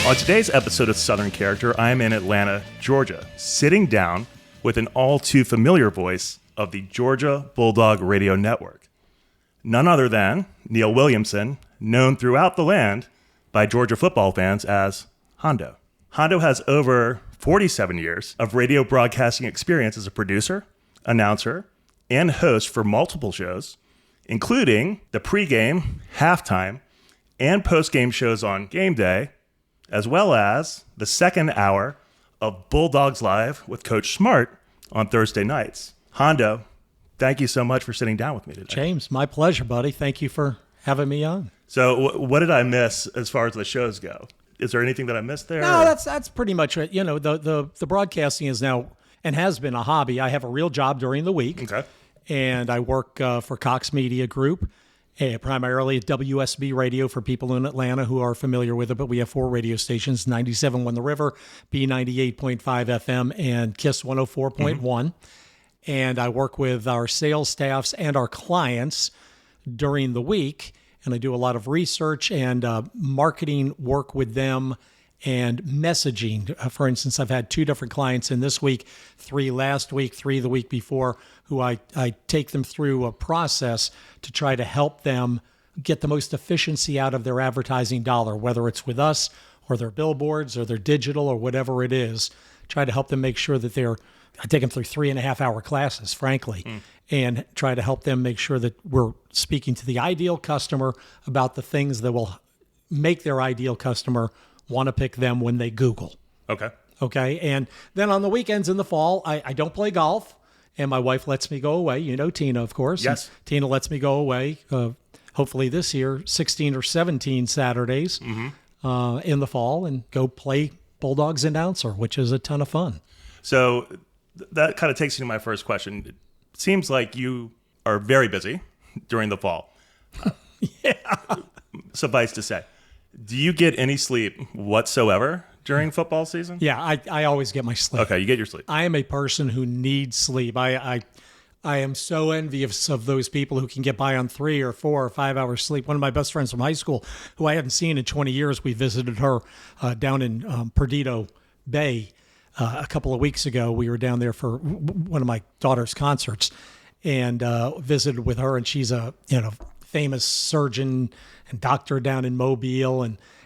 On today's episode of Southern Character, I am in Atlanta, Georgia, sitting down with an all too familiar voice of the Georgia Bulldog radio network. None other than Neil Williamson, known throughout the land by Georgia football fans as Hondo. Hondo has over 47 years of radio broadcasting experience as a producer, announcer, and host for multiple shows, including the pregame, halftime, and postgame shows on game day, as well as the second hour of Bulldogs Live with Coach Smart on Thursday nights. Hondo, thank you so much for sitting down with me today. James, my pleasure, buddy. Thank you for having me on. So what did I miss as far as the shows go? Is there anything that I missed there? No, that's pretty much it. You know, the broadcasting is now and has been a hobby. I have a real job during the week. Okay. And I work for Cox Media Group, primarily at WSB Radio for people in Atlanta who are familiar with it. But we have 4 radio stations, 97.1 The River, B98.5 FM, and KISS 104.1. Mm-hmm. And I work with our sales staffs and our clients during the week. And I do a lot of research and marketing work with them and messaging. For instance, I've had 2 different clients in this week, 3 last week, 3 the week before, who I take them through a process to try to help them get the most efficiency out of their advertising dollar, whether it's with us or their billboards or their digital or whatever it is. Try to help them make sure that I take them through 3.5-hour classes, frankly, and try to help them make sure that we're speaking to the ideal customer about the things that will make their ideal customer want to pick them when they Google. Okay. And then on the weekends in the fall, I don't play golf, and my wife lets me go away. You know Tina, of course. Yes. And Tina lets me go away, hopefully this year, 16 or 17 Saturdays in the fall, and go play Bulldogs announcer, which is a ton of fun. So that kind of takes me to my first question. It seems like you are very busy during the fall. Yeah. Suffice to say, do you get any sleep whatsoever during football season? Yeah, I always get my sleep. Okay, you get your sleep. I am a person who needs sleep. I am so envious of those people who can get by on 3 or 4 or 5 hours sleep. One of my best friends from high school, who I hadn't seen in 20 years, we visited her down in Perdido Bay a couple of weeks ago. We were down there for one of my daughter's concerts and visited with her, and she's a famous surgeon and doctor down in Mobile,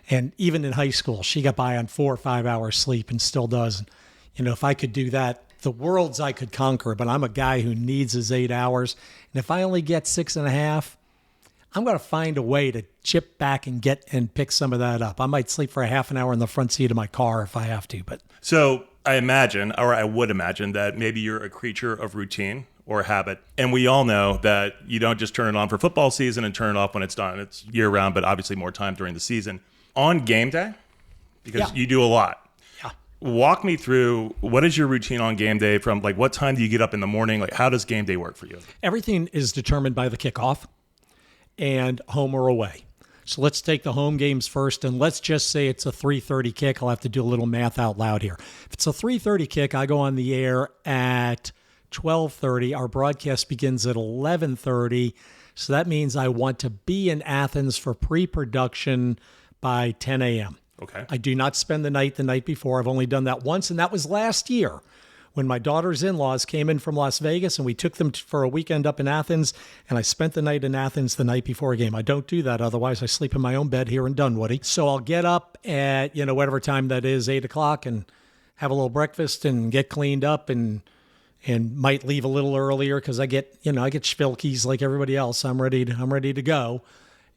and even in high school, she got by on 4 or 5 hours sleep and still does. And, if I could do that, the worlds I could conquer, but I'm a guy who needs his 8 hours. And if I only get 6.5, I'm going to find a way to chip back and pick some of that up. I might sleep for a half an hour in the front seat of my car if I have to. But so I would imagine that maybe you're a creature of routine or habit. And we all know that you don't just turn it on for football season and turn it off when it's done. It's year round, but obviously more time during the season. On game day, because you do a lot. Yeah. Walk me through, what is your routine on game day? From like, what time do you get up in the morning? Like, how does game day work for you? Everything is determined by the kickoff and home or away. So let's take the home games first, and let's just say it's a 3:30 kick. I'll have to do a little math out loud here. If it's a 3:30 kick, I go on the air at 12:30. Our broadcast begins at 11:30. So that means I want to be in Athens for pre-production by 10 a.m. Okay. I do not spend the night before. I've only done that once, and that was last year when my daughter's in-laws came in from Las Vegas, and we took them for a weekend up in Athens, and I spent the night in Athens the night before a game. I don't do that. Otherwise, I sleep in my own bed here in Dunwoody. So I'll get up at, whatever time that is, 8 o'clock, and have a little breakfast and get cleaned up and might leave a little earlier because I get schvilkies like everybody else. I'm ready to go.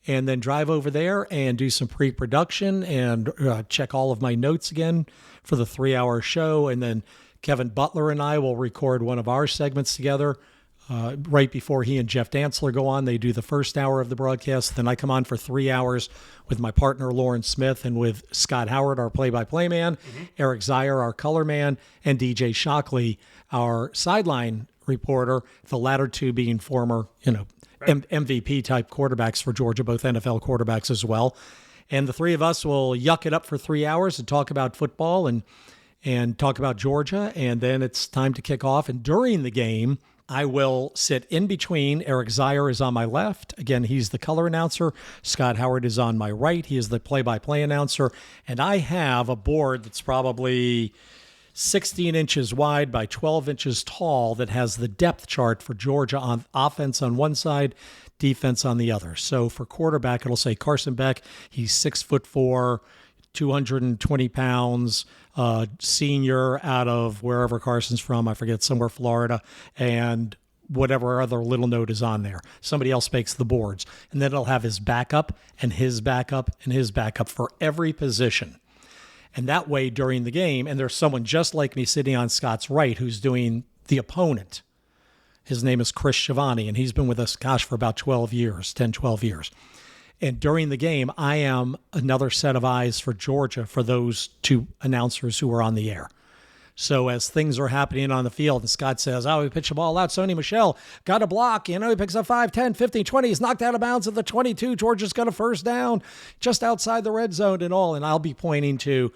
And then drive over there and do some pre-production and check all of my notes again for the 3-hour show. And then Kevin Butler and I will record one of our segments together right before he and Jeff Dantzler go on. They do the first hour of the broadcast. Then I come on for 3 hours with my partner, Lauren Smith, and with Scott Howard, our play-by-play man, Eric Zier, our color man, and DJ Shockley, our sideline reporter, the latter 2 being former, MVP type quarterbacks for Georgia, both NFL quarterbacks as well. And the 3 of us will yuck it up for 3 hours and talk about football and talk about Georgia. And then it's time to kick off. And during the game, I will sit in between. Eric Zier is on my left. Again, he's the color announcer. Scott Howard is on my right. He is the play-by-play announcer. And I have a board that's probably 16 inches wide by 12 inches tall that has the depth chart for Georgia on offense on one side, defense on the other. So for quarterback, it'll say Carson Beck. He's 6'4", 220 pounds, senior out of wherever Carson's from. I forget, somewhere Florida, and whatever other little note is on there. Somebody else makes the boards. And then it'll have his backup and his backup and his backup for every position. And that way during the game, and there's someone just like me sitting on Scott's right who's doing the opponent. His name is Chris Schiavone, and he's been with us, for about 12 years. And during the game, I am another set of eyes for Georgia for those two announcers who are on the air. So as things are happening on the field and Scott says, we pitched the ball out, Sony Michel got a block, he picks up 5, 10, 15, 20, he's knocked out of bounds at the 22, Georgia's got a first down just outside the red zone and all, and I'll be pointing to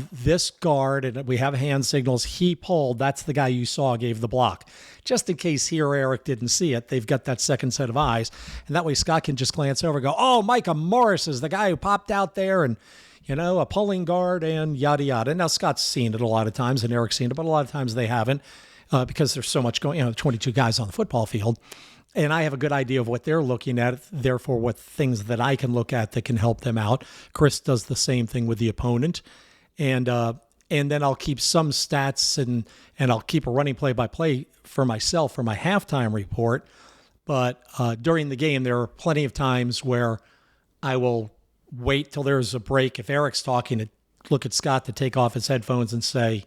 this guard, and we have hand signals, he pulled, that's the guy you saw gave the block. Just in case he or Eric didn't see it, they've got that second set of eyes, and that way Scott can just glance over and go, oh, Micah Morris is the guy who popped out there, and a pulling guard and yada, yada. Now, Scott's seen it a lot of times and Eric's seen it, but a lot of times they haven't because there's so much going, 22 guys on the football field. And I have a good idea of what they're looking at, therefore what things that I can look at that can help them out. Chris does the same thing with the opponent. And then I'll keep some stats and I'll keep a running play-by-play for myself for my halftime report. But during the game, there are plenty of times where I will wait till there's a break. If Eric's talking, to look at Scott to take off his headphones and say,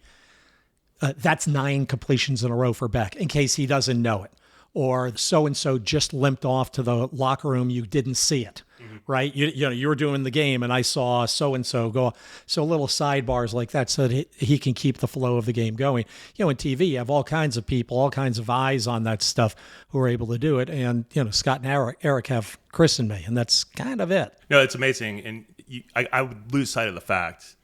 that's 9 completions in a row for Beck, in case he doesn't know it. Or so-and-so just limped off to the locker room, you didn't see it, right? You were doing the game and I saw so-and-so go. So little sidebars like that so that he can keep the flow of the game going. In TV, you have all kinds of people, all kinds of eyes on that stuff who are able to do it. And, Scott and Eric have Chris and me, and that's kind of it. No, it's amazing. And I would lose sight of the fact.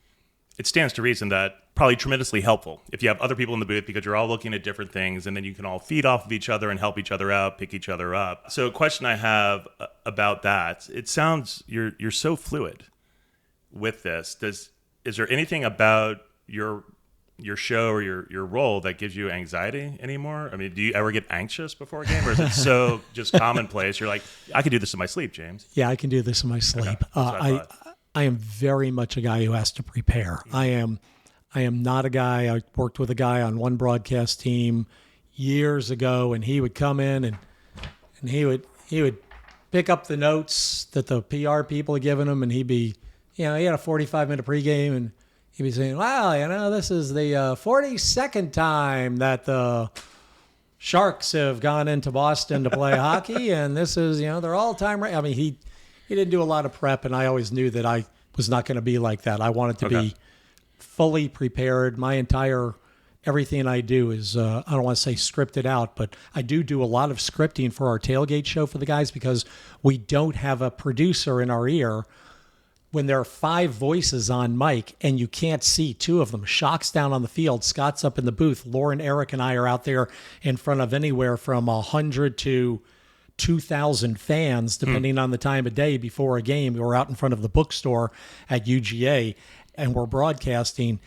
It stands to reason that probably tremendously helpful if you have other people in the booth because you're all looking at different things and then you can all feed off of each other and help each other out, pick each other up. So a question I have about that, it sounds you're so fluid with this. Is there anything about your show or your role that gives you anxiety anymore? I mean, do you ever get anxious before a game or is it so just commonplace? You're like, I could do this in my sleep, James. Yeah, I can do this in my sleep. Okay. I am very much a guy who has to prepare. I am not a guy. I worked with a guy on one broadcast team years ago, and he would come in and he would pick up the notes that the PR people had given him, and he'd be, he had a 45-minute pregame, and he'd be saying, wow, this is the 42nd time that the Sharks have gone into Boston to play hockey, and this is, they're all-time. I mean, he didn't do a lot of prep, and I always knew that I was not going to be like that. I wanted to be fully prepared. Everything I do is, I don't want to say scripted out, but I do a lot of scripting for our tailgate show for the guys because we don't have a producer in our ear when there are 5 voices on mic and you can't see 2 of them. Shock's down on the field. Scott's up in the booth. Lauren, Eric, and I are out there in front of anywhere from 100 to 2,000 fans, depending on the time of day before a game. We're out in front of the bookstore at UGA, and we're broadcasting.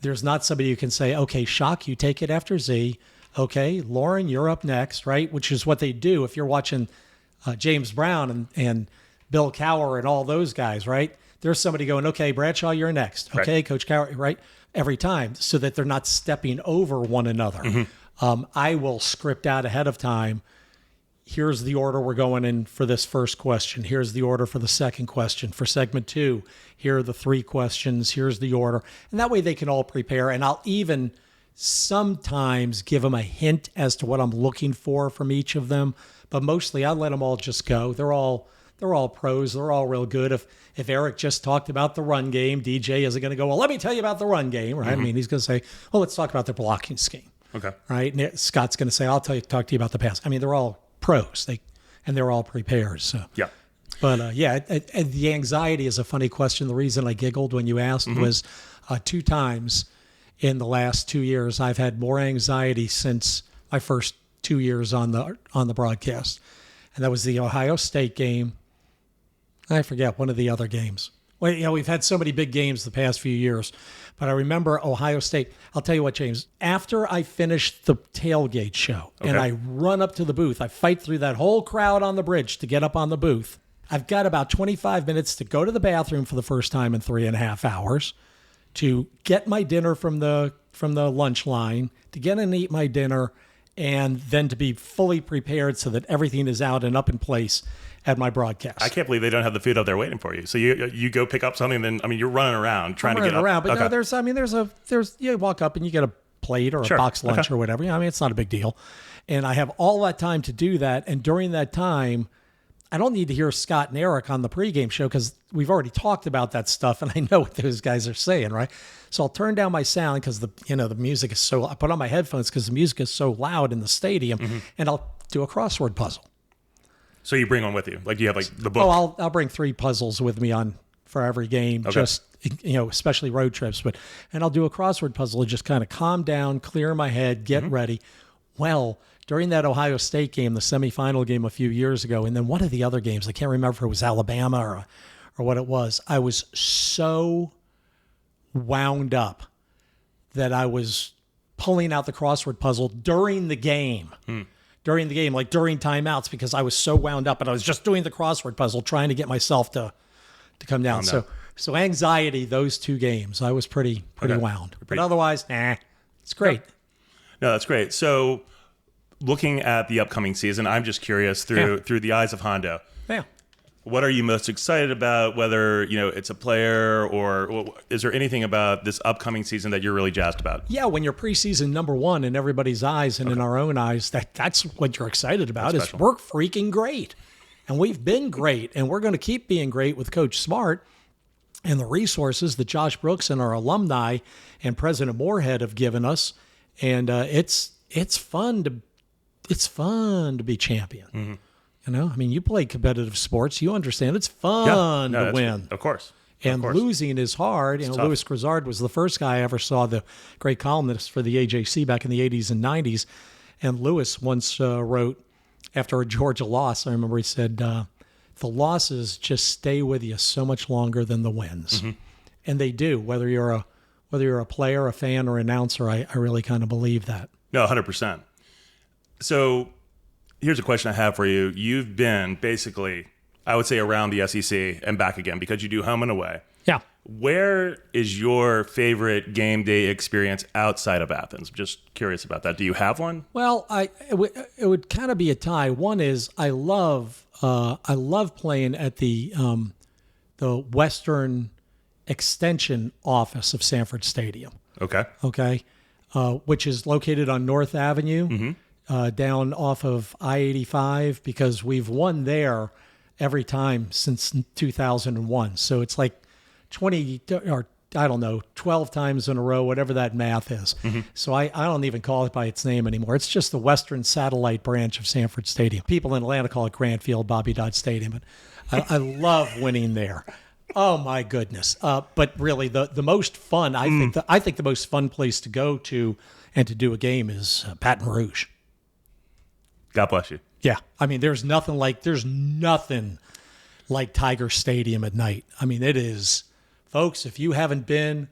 There's not somebody who can say, okay, Shock, you take it after Z. Okay, Lauren, you're up next, right? Which is what they do if you're watching James Brown and Bill Cowher and all those guys, right? There's somebody going, okay, Bradshaw, you're next. Okay, right. Coach Cowher, right? Every time, so that they're not stepping over one another. I will script out ahead of time. Here's the order we're going in for this first question. Here's the order for the second question. For segment 2, here are the 3 questions. Here's the order. And that way they can all prepare. And I'll even sometimes give them a hint as to what I'm looking for from each of them. But mostly I let them all just go. They're all pros. They're all real good. If Eric just talked about the run game, DJ isn't going to go, well, let me tell you about the run game, right? I mean, he's going to say, well, let's talk about the blocking scheme. Okay. Right? And Scott's going to say, I'll talk to you about the pass. I mean, they're all pros, they're all prepared. So yeah, but the anxiety is a funny question. The reason I giggled when you asked was 2 times in the last 2 years I've had more anxiety since my first 2 years on the broadcast, and that was the Ohio State game. I forget one of the other games. Well, we've had so many big games the past few years, but I remember Ohio State. I'll tell you what, James. After I finished the tailgate show and I run up to the booth, I fight through that whole crowd on the bridge to get up on the booth. I've got about 25 minutes to go to the bathroom for the first time in 3.5 hours, to get my dinner from the lunch line, to get in and eat my dinner, and then to be fully prepared so that everything is out and up in place at my broadcast. I can't believe they don't have the food out there waiting for you. So you go pick up something, then you're running around trying to get up. But no, there's you walk up and you get a plate or a box lunch or whatever. It's not a big deal. And I have all that time to do that. And during that time, I don't need to hear Scott and Eric on the pregame show because we've already talked about that stuff and I know what those guys are saying, right? So I'll turn down my sound because the music is I put on my headphones because the music is so loud in the stadium, and I'll do a crossword puzzle. So you bring one with you? Like, do you have the book? Oh, I'll bring 3 puzzles with me for every game, just, especially road trips. And I'll do a crossword puzzle to just kind of calm down, clear my head, get ready. Well, during that Ohio State game, the semifinal game a few years ago, and then one of the other games, I can't remember if it was Alabama or what it was, I was so wound up that I was pulling out the crossword puzzle during the game. During the game, like during timeouts, because I was so wound up and I was just doing the crossword puzzle, trying to get myself to come down. So anxiety, those 2 games, I was pretty wound. But otherwise, it's great. No, that's great. So looking at the upcoming season, I'm just curious through the eyes of Hondo. Yeah. What are you most excited about, whether, it's a player or is there anything about this upcoming season that you're really jazzed about? Yeah, when you're preseason number 1 in everybody's eyes and in our own eyes, that's what you're excited about. Is we're freaking great. And we've been great, and we're going to keep being great with Coach Smart and the resources that Josh Brooks and our alumni and President Moorhead have given us. And it's fun to be champion. You play competitive sports. You understand it's fun to win. Of course. And losing is hard. Louis Grizzard was the first guy I ever saw, the great columnist for the AJC back in the 80s and 90s. And Louis once wrote, after a Georgia loss, I remember he said, the losses just stay with you so much longer than the wins. And they do, whether you're a player, a fan, or announcer. I really kind of believe that. No, 100%. So here's a question I have for you. You've been basically, I would say, around the SEC and back again because you do home and away. Yeah. Where is your favorite game day experience outside of Athens? I'm just curious about that. Do you have one? Well, it would kind of be a tie. One is I love playing at the Western Extension office of Sanford Stadium. Okay. Which is located on North Avenue. Down off of I-85, because we've won there every time since 2001. So it's like 20 or 12 times in a row, whatever that math is. So I don't even call it by its name anymore. It's just the Western Satellite branch of Sanford Stadium. People in Atlanta call it Grant Field, Bobby Dodd Stadium. But I love winning there. Oh my goodness. But really the most fun, I think the most fun place to go to and to do a game is Baton Rouge. God bless you. Yeah. There's nothing like Tiger Stadium at night. It is, folks, if you haven't been,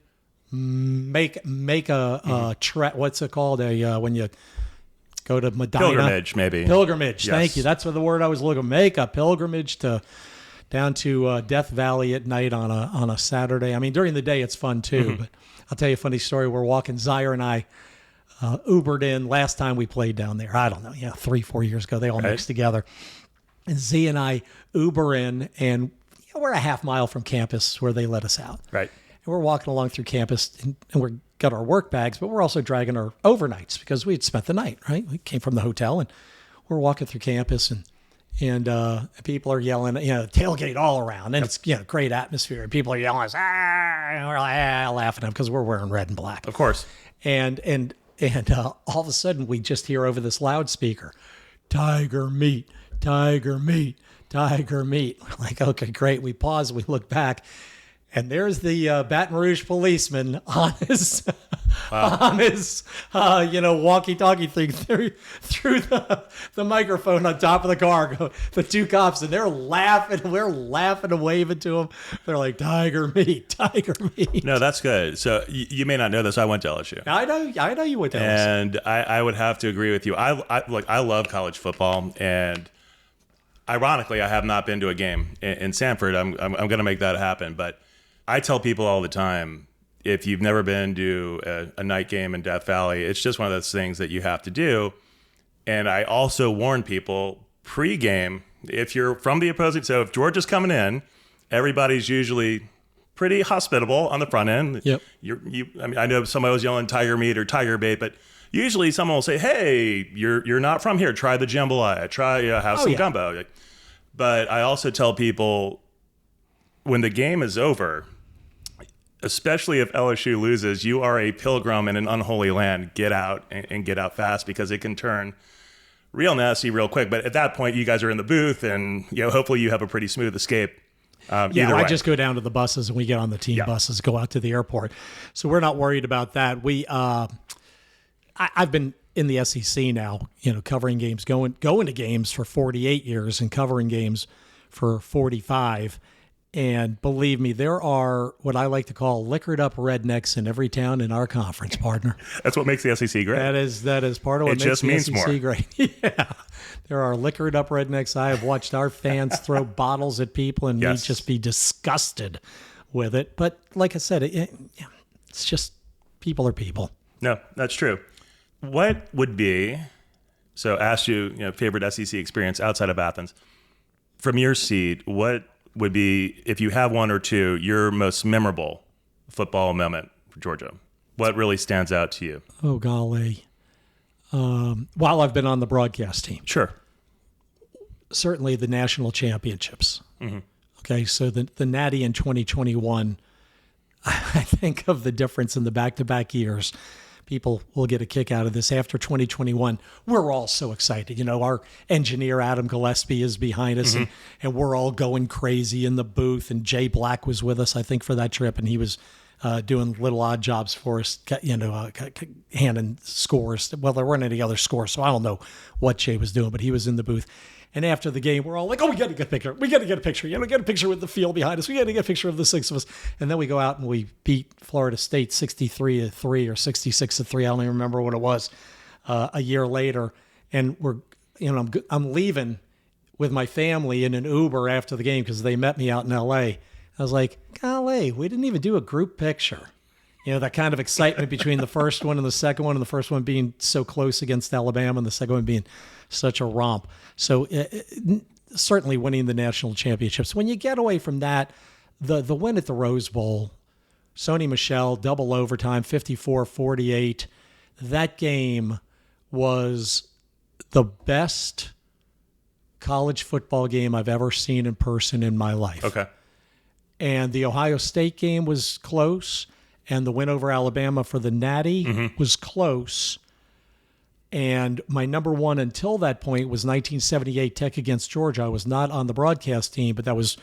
make a trek. What's it called? When you go to Medina. Pilgrimage, maybe. Pilgrimage. Yes. Thank you. That's what the word I was looking for. Make a pilgrimage down to Death Valley at night on a Saturday. During the day it's fun too, but I'll tell you a funny story. We're walking, Zaire and I, Ubered in last time we played down there. I don't know, 3-4 years ago. They all mixed together. And Z and I Uber in, and we're a half mile from campus where they let us out. Right. And we're walking along through campus, and we've got our work bags, but we're also dragging our overnights because we had spent the night, right? We came from the hotel, and we're walking through campus, and people are yelling, tailgate all around, and it's great atmosphere. And people are yelling, and we're like, laughing at them because we're wearing red and black. Of course. And all of a sudden, we just hear over this loudspeaker, "Tiger meat, tiger meat, tiger meat." We're like, okay, great. We pause, we look back, and there's the Baton Rouge policeman on on his, walkie-talkie thing through the microphone on top of the car. The two cops, and they're laughing. We're laughing and waving to them. They're like, "Tiger meat, tiger meat." No, that's good. So you may not know this. I went to LSU. I know you went to LSU. And I would have to agree with you. I love college football, and ironically, I have not been to a game in Sanford. I'm going to make that happen. But I tell people all the time, if you've never been to a night game in Death Valley, it's just one of those things that you have to do. And I also warn people pre-game, if you're from the opposing, so if Georgia's coming in, everybody's usually pretty hospitable on the front end. Yep. I know somebody was yelling tiger meat or tiger bait, but usually someone will say, "Hey, you're not from here. Try the jambalaya. Try have some gumbo." But I also tell people, when the game is over, especially if LSU loses, you are a pilgrim in an unholy land. Get out and get out fast, because it can turn real nasty real quick. But at that point, you guys are in the booth, and hopefully you have a pretty smooth escape. I just go down to the buses, and we get on the team buses, go out to the airport. So we're not worried about that. I've been in the SEC now, covering games, going to games for 48 years and covering games for 45. And believe me, there are what I like to call liquored up rednecks in every town in our conference, partner. That's what makes the SEC great. That is part of what makes the SEC great. Yeah. There are liquored up rednecks. I have watched our fans throw bottles at people and me just be disgusted with it. But like I said, it's just people are people. No, that's true. What would be, so asked you, favorite SEC experience outside of Athens. From your seat, what would be, if you have one or two, your most memorable football moment for Georgia? What really stands out to you? Oh, golly. While I've been on the broadcast team. Sure. Certainly the national championships. Mm-hmm. Okay, so the Natty in 2021, I think of the difference in the back-to-back years. People will get a kick out of this. After 2021, we're all so excited. Our engineer, Adam Gillespie, is behind us, and we're all going crazy in the booth. And Jay Black was with us, I think, for that trip, and he was doing little odd jobs for us, handing scores. Well, there weren't any other scores, so I don't know what Jay was doing, but he was in the booth. And after the game, we're all like, "Oh, we got to get a picture. We got to get a picture. Get a picture with the field behind us. We got to get a picture of the six of us." And then we go out and we beat Florida State 63-3 or 66-3. I don't even remember what it was. A year later, and I'm leaving with my family in an Uber after the game because they met me out in L.A. I was like, "Golly, we didn't even do a group picture." That kind of excitement between the first one and the second one, and the first one being so close against Alabama and the second one being such a romp. So certainly winning the national championships. When you get away from that, the win at the Rose Bowl, Sony Michel, double overtime, 54-48, that game was the best college football game I've ever seen in person in my life. Okay. And the Ohio State game was close, and the win over Alabama for the Natty was close. And my number one until that point was 1978 Tech against Georgia. I was not on the broadcast team, but that was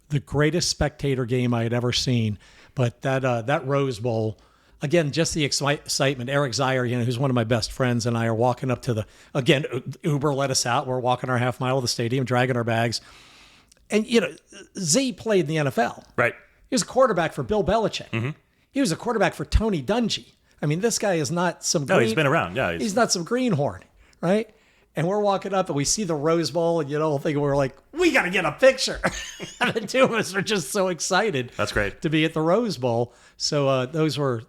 the greatest spectator game I had ever seen. But that Rose Bowl, again, just the excitement. Eric Zier, who's one of my best friends, and I are walking up to Uber let us out. We're walking our half mile of the stadium, dragging our bags. And, Z played in the NFL. Right. He was a quarterback for Bill Belichick. Mm-hmm. He was a quarterback for Tony Dungy. I mean, this guy is not some he's been around. Yeah, he's not some greenhorn, right? And we're walking up and we see the Rose Bowl, and the whole thing. We're like, we got to get a picture. And the two of us are just so excited. That's great to be at the Rose Bowl. So those were,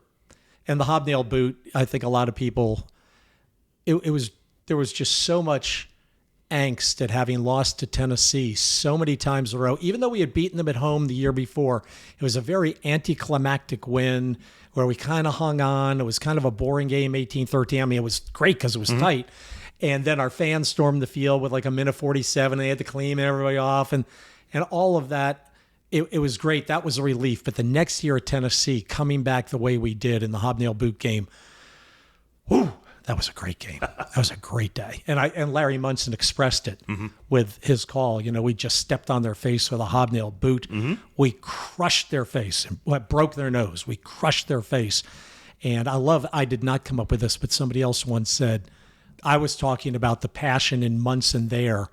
and the hobnail boot. I think a lot of people. There was just so much angst at having lost to Tennessee so many times in a row. Even though we had beaten them at home the year before, it was a very anticlimactic win where we kind of hung on. It was kind of a boring game, 18-13. I mean, it was great because it was tight. And then our fans stormed the field with like a minute 47. They had to clean everybody off and all of that. It was great. That was a relief. But the next year at Tennessee, coming back the way we did in the hobnail boot game, whew, that was a great game. That was a great day. And Larry Munson expressed it with his call. We just stepped on their face with a hobnail boot. We crushed their face and broke their nose. We crushed their face. And I did not come up with this, but somebody else once said, I was talking about the passion in Munson there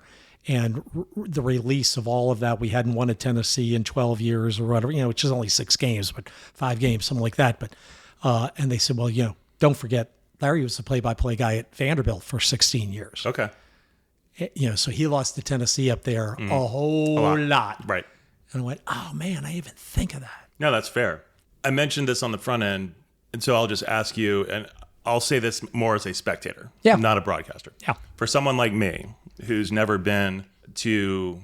and the release of all of that. We hadn't won at Tennessee in 12 years or whatever, which is only 6 games, but 5 games, something like that. But and they said, well, don't forget, Larry was the play-by-play guy at Vanderbilt for 16 years. Okay. So he lost to Tennessee up there a whole lot. Right. And I went, oh, man, I even think of that. No, that's fair. I mentioned this on the front end, and so I'll just ask you, and I'll say this more as a spectator, not a broadcaster. Yeah. For someone like me, who's never been to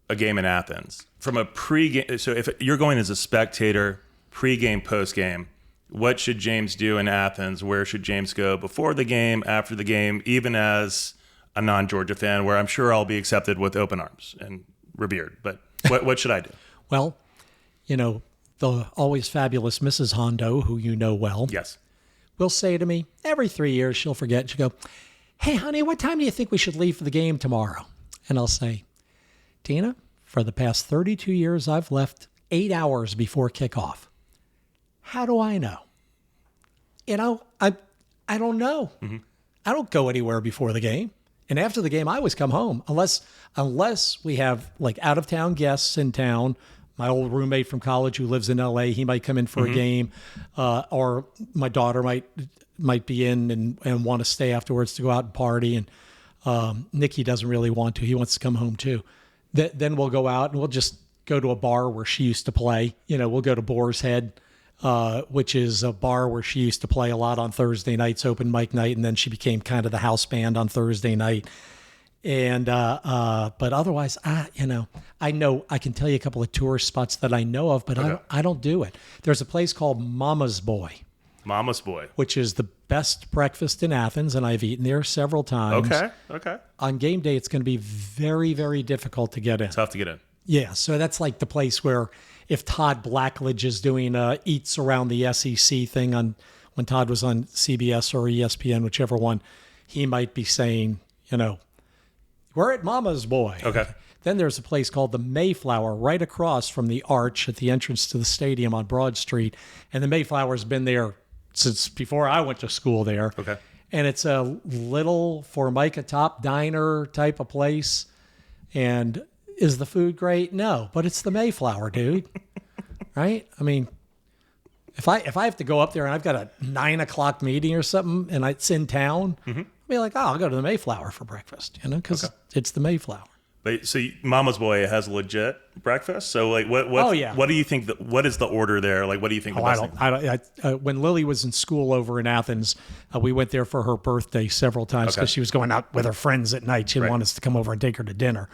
a game in Athens, from a pregame, so if you're going as a spectator, pregame, postgame, what should James do in Athens? Where should James go before the game, after the game, even as a non-Georgia fan, where I'm sure I'll be accepted with open arms and revered? But what should I do? Well, the always fabulous Mrs. Hondo, who you know well, Yes. will say to me, every 3 years, she'll forget. She'll go, hey, honey, what time do you think we should leave for the game tomorrow? And I'll say, Tina, for the past 32 years, I've left 8 hours before kickoff. How do I know? I don't know. Mm-hmm. I don't go anywhere before the game. And after the game, I always come home. Unless we have like out-of-town guests in town. My old roommate from college who lives in L.A., he might come in for a game. Or my daughter might be in and want to stay afterwards to go out and party. And Nikki doesn't really want to. He wants to come home too. Then we'll go out and we'll just go to a bar where she used to play. We'll go to Boar's Head, which is a bar where she used to play a lot on Thursday nights, open mic night, and then she became kind of the house band on Thursday night. And but otherwise, I know I can tell you a couple of tourist spots that I know of, but I don't do it. There's a place called Mama's Boy. Mama's Boy, which is the best breakfast in Athens, and I've eaten there several times. Okay. On game day, it's going to be very, very difficult to get in. Tough to get in. Yeah, so that's like the place where if Todd Blackledge is doing Eats Around the SEC thing when Todd was on CBS or ESPN, whichever one, he might be saying, we're at Mama's Boy. Okay. Then there's a place called the Mayflower right across from the arch at the entrance to the stadium on Broad Street. And the Mayflower's been there since before I went to school there. Okay. And it's a little Formica top diner type of place. And is the food great? No, but it's the Mayflower, dude. Right? I mean, if I have to go up there and I've got a 9:00 meeting or something and it's in town, I'll be like, I'll go to the Mayflower for breakfast, because it's the Mayflower. But so Mama's Boy has legit breakfast. So like, what? What do you think? What is the order there? Like, what do you think? When Lily was in school over in Athens, we went there for her birthday several times because she was going out with her friends at night. She didn't want us to come over and take her to dinner,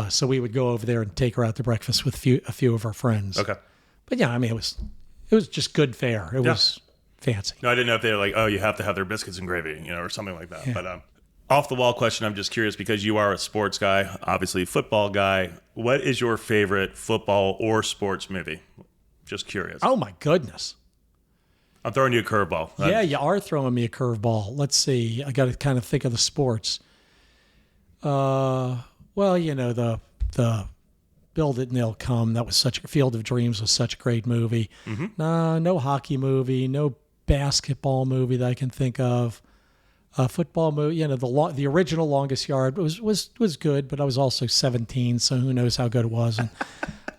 so we would go over there and take her out to breakfast with a few of her friends. Okay. But yeah, I mean, it was just good fare. It was fancy. No, I didn't know if they were like, oh, you have to have their biscuits and gravy, or something like that. Yeah. But off the wall question, I'm just curious because you are a sports guy, obviously football guy. What is your favorite football or sports movie? Just curious. Oh my goodness. I'm throwing you a curveball. Yeah, you are throwing me a curveball. Let's see. I got to kind of think of the sports. Well, the Build It and They'll Come. That was Field of Dreams was such a great movie. No hockey movie, no basketball movie that I can think of. Football movie, the original Longest Yard was good, but I was also 17, so who knows how good it was. And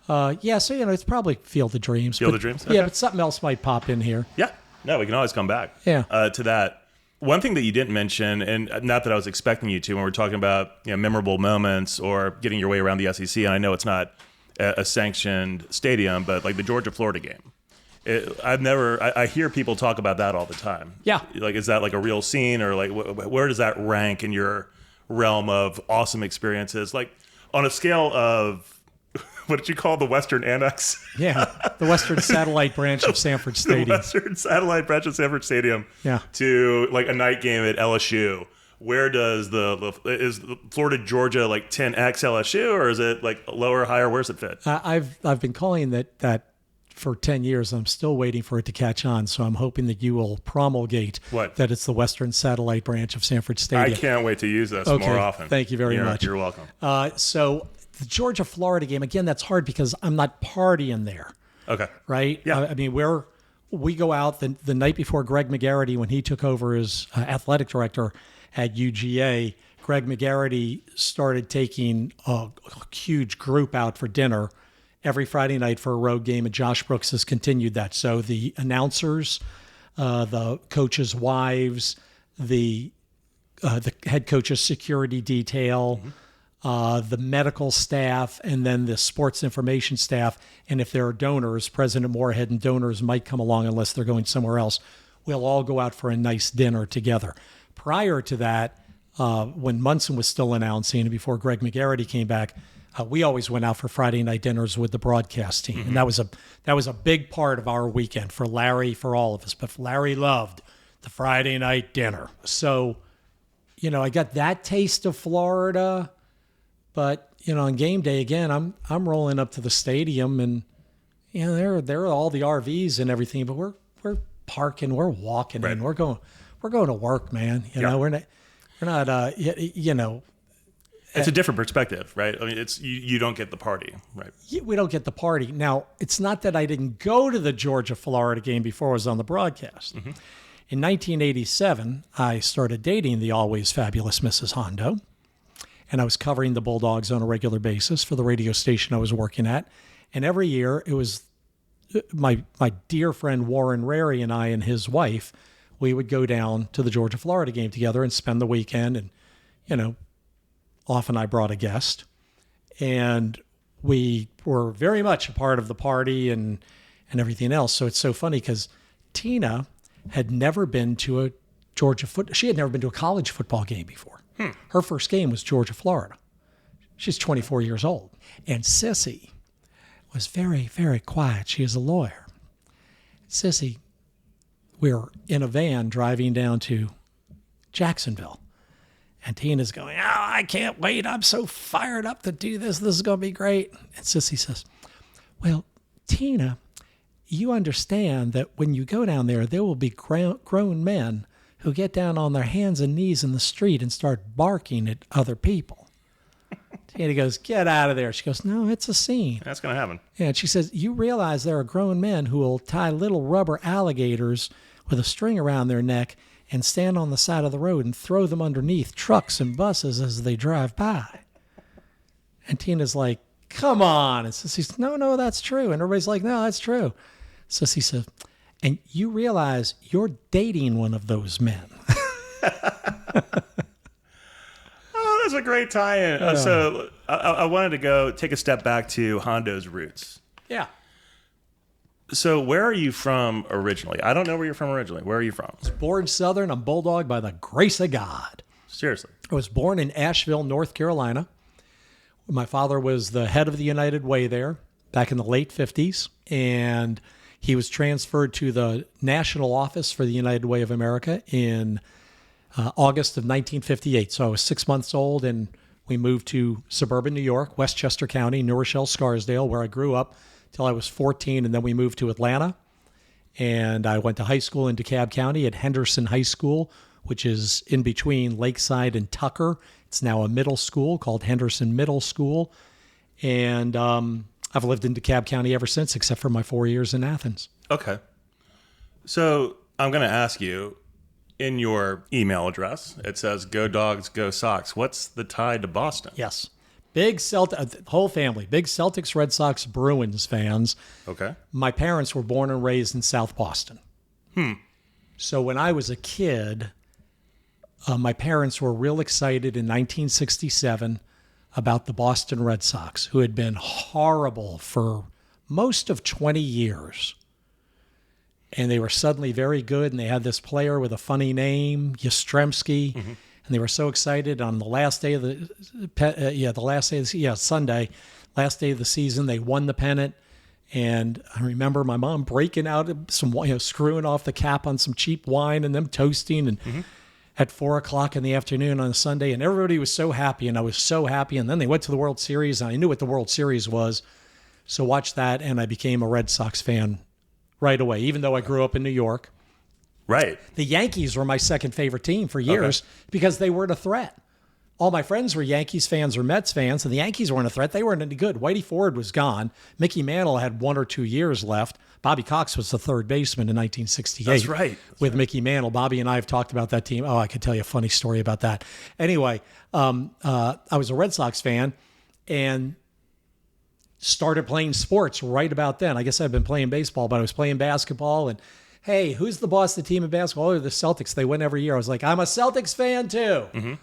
it's probably Field of Dreams. Field of Dreams? Okay. Yeah, but something else might pop in here. Yeah. No, we can always come back. Yeah. To that. One thing that you didn't mention, and not that I was expecting you to, when we're talking about memorable moments or getting your way around the SEC, and I know it's not a sanctioned stadium, but like the Georgia-Florida game. I hear people talk about that all the time. Yeah. Like, is that like a real scene, or like where does that rank in your realm of awesome experiences? Like on a scale of, what did you call the Western Annex? Yeah, the Western Satellite Branch of Sanford Stadium. The Western Satellite Branch of Sanford Stadium. Yeah. To like a night game at LSU. Where does is Florida Georgia like 10x LSU, or is it like lower, higher? Where's it fit? I've been calling that for 10 years, and I'm still waiting for it to catch on. So I'm hoping that you will promulgate that it's the Western Satellite Branch of Sanford Stadium. I can't wait to use this more often. Thank you very much. You're welcome. So the Georgia-Florida game, again, that's hard because I'm not partying there. Okay. Right? Yeah. I mean, we're we go out the night before Greg McGarity, when he took over as athletic director at UGA. Greg McGarity started taking a huge group out for dinner every Friday night for a road game, and Josh Brooks has continued that. So the announcers, the coaches' wives, the head coach's security detail, the medical staff, and then the sports information staff. And if there are donors, President Moorhead and donors might come along unless they're going somewhere else. We'll all go out for a nice dinner together. Prior to that, when Munson was still announcing and before Greg McGarity came back, we always went out for Friday night dinners with the broadcast team. And that was a big part of our weekend for Larry, for all of us. But Larry loved the Friday night dinner. So, I got that taste of Florida. But, on game day, again, I'm rolling up to the stadium and, there are all the RVs and everything, but we're parking, we're walking in, we're going to work, man. We're not, it's a different perspective, right? I mean, it's you don't get the party, right? We don't get the party. Now, it's not that I didn't go to the Georgia-Florida game before I was on the broadcast. Mm-hmm. In 1987, I started dating the always fabulous Mrs. Hondo, and I was covering the Bulldogs on a regular basis for the radio station I was working at. And every year, it was my dear friend Warren Rary and I and his wife, we would go down to the Georgia-Florida game together and spend the weekend. And, often I brought a guest. And we were very much a part of the party and everything else. So it's so funny because Tina had never been to she had never been to a college football game before. Her first game was Georgia-Florida. She's 24 years old. And Sissy was very, very quiet. She is a lawyer. Sissy, we were in a van driving down to Jacksonville. And Tina's going, I can't wait. I'm so fired up to do this. This is going to be great. And Sissy says, well, Tina, you understand that when you go down there will be grown men who get down on their hands and knees in the street and start barking at other people. Tina goes, get out of there. She goes, no, it's a scene. That's going to happen. Yeah, and she says, you realize there are grown men who will tie little rubber alligators with a string around their neck and stand on the side of the road and throw them underneath trucks and buses as they drive by. And Tina's like, come on. And Sissy says, no, that's true. And everybody's like, no, that's true. Sissy says, and you realize you're dating one of those men. Oh, that's a great tie-in. So I wanted to go take a step back to Hondo's roots. Yeah. So where are you from originally? I don't know where you're from originally. Where are you from? I was born Southern. I'm Bulldog by the grace of God. Seriously. I was born in Asheville, North Carolina. My father was the head of the United Way there back in the late 50s. And he was transferred to the national office for the United Way of America in August of 1958. So I was 6 months old, and we moved to suburban New York, Westchester County, New Rochelle, Scarsdale, where I grew up till I was 14, and then we moved to Atlanta. And I went to high school in DeKalb County at Henderson High School, which is in between Lakeside and Tucker. It's now a middle school called Henderson Middle School. And I've lived in DeKalb County ever since, except for my 4 years in Athens. Okay. So I'm going to ask you, in your email address, it says, go Dogs, go Sox. What's the tie to Boston? Yes. Big whole family, big Celtics, Red Sox, Bruins fans. Okay. My parents were born and raised in South Boston. So when I was a kid, my parents were real excited in 1967 about the Boston Red Sox, who had been horrible for most of 20 years. And they were suddenly very good, and they had this player with a funny name, Yastrzemski. Mm-hmm. And they were so excited on the last day of Sunday, last day of the season, they won the pennant. And I remember my mom breaking out some, screwing off the cap on some cheap wine and them toasting and at 4:00 in the afternoon on a Sunday. And everybody was so happy, and I was so happy. And then they went to the World Series, and I knew what the World Series was. So watched that, and I became a Red Sox fan right away, even though I grew up in New York. Right. The Yankees were my second favorite team for years because they weren't a threat. all my friends were Yankees fans or Mets fans, and the Yankees weren't a threat. They weren't any good. Whitey Ford was gone. Mickey Mantle had 1 or 2 years left. Bobby Cox was the third baseman in 1968. That's right. With Mickey Mantle. Bobby and I have talked about that team. Oh, I could tell you a funny story about that. Anyway, I was a Red Sox fan and started playing sports right about then. I guess I'd been playing baseball, but I was playing basketball. And, hey, who's the boss of the team in basketball? Oh, the Celtics. They win every year. I was like, I'm a Celtics fan too. Mm-hmm.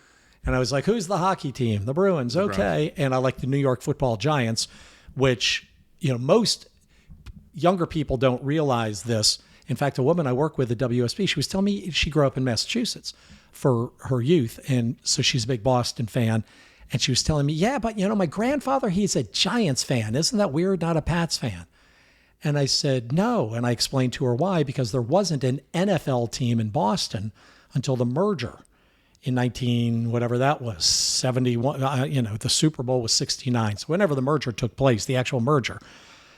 And I was like, who's the hockey team? The Bruins. Okay. Bruins. And I like the New York Football Giants, which, most younger people don't realize this. In fact, a woman I work with at WSB, she was telling me she grew up in Massachusetts for her youth. And so she's a big Boston fan. And she was telling me, yeah, but my grandfather, he's a Giants fan. Isn't that weird? Not a Pats fan. And I said, no. And I explained to her why, because there wasn't an NFL team in Boston until the merger. In whatever that was, 71, the Super Bowl was 69. So whenever the merger took place, the actual merger,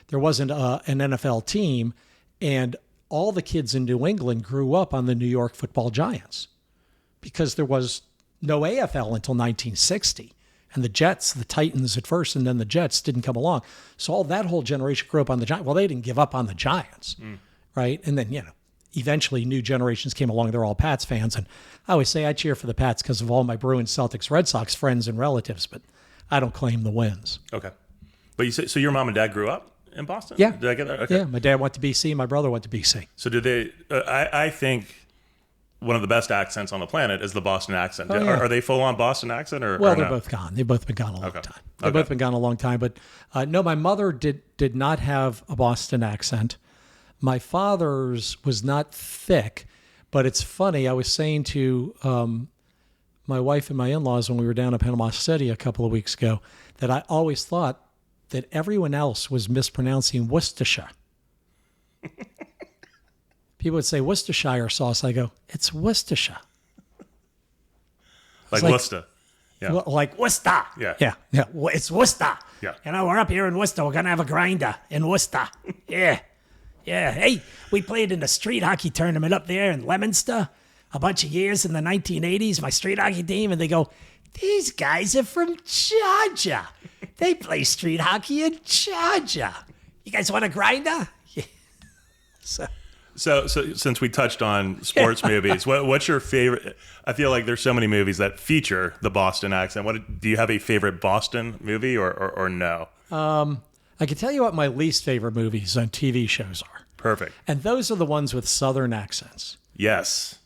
there wasn't an NFL team. And all the kids in New England grew up on the New York Football Giants because there was no AFL until 1960. And the Jets, the Titans at first, and then the Jets didn't come along. So all that whole generation grew up on the Giants. Well, they didn't give up on the Giants, right? And then, eventually new generations came along. They're all Pats fans. And I always say I cheer for the Pats because of all my Bruins, Celtics, Red Sox friends and relatives, but I don't claim the wins. Okay. But you say, so your mom and dad grew up in Boston? Yeah. Did I get that? Okay. Yeah. My dad went to BC. My brother went to BC. So did they, I think one of the best accents on the planet is the Boston accent. Oh, yeah. Are they full on Boston accent or they're no? both gone. They've both been gone a long Okay. time. They've both been gone a long time. But no, my mother did not have a Boston accent. My father's was not thick, but it's funny. I was saying to my wife and my in-laws when we were down in Panama City a couple of weeks ago that I always thought that everyone else was mispronouncing Worcestershire. People would say Worcestershire sauce. I go, it's Worcestershire. Like Worcester. Yeah. Like Worcester. Yeah. Yeah. Yeah. It's Worcester. Yeah. We're up here in Worcester. We're going to have a grinder in Worcester. Yeah. Yeah. Hey, we played in the street hockey tournament up there in Leominster a bunch of years in the 1980s, my street hockey team. And they go, these guys are from Georgia. They play street hockey in Georgia. You guys want a grinder? Yeah. So since we touched on sports movies, what's your favorite? I feel like there's so many movies that feature the Boston accent. Do you have a favorite Boston movie or no? I can tell you what my least favorite movies on TV shows are. Perfect. And those are the ones with Southern accents. Yes.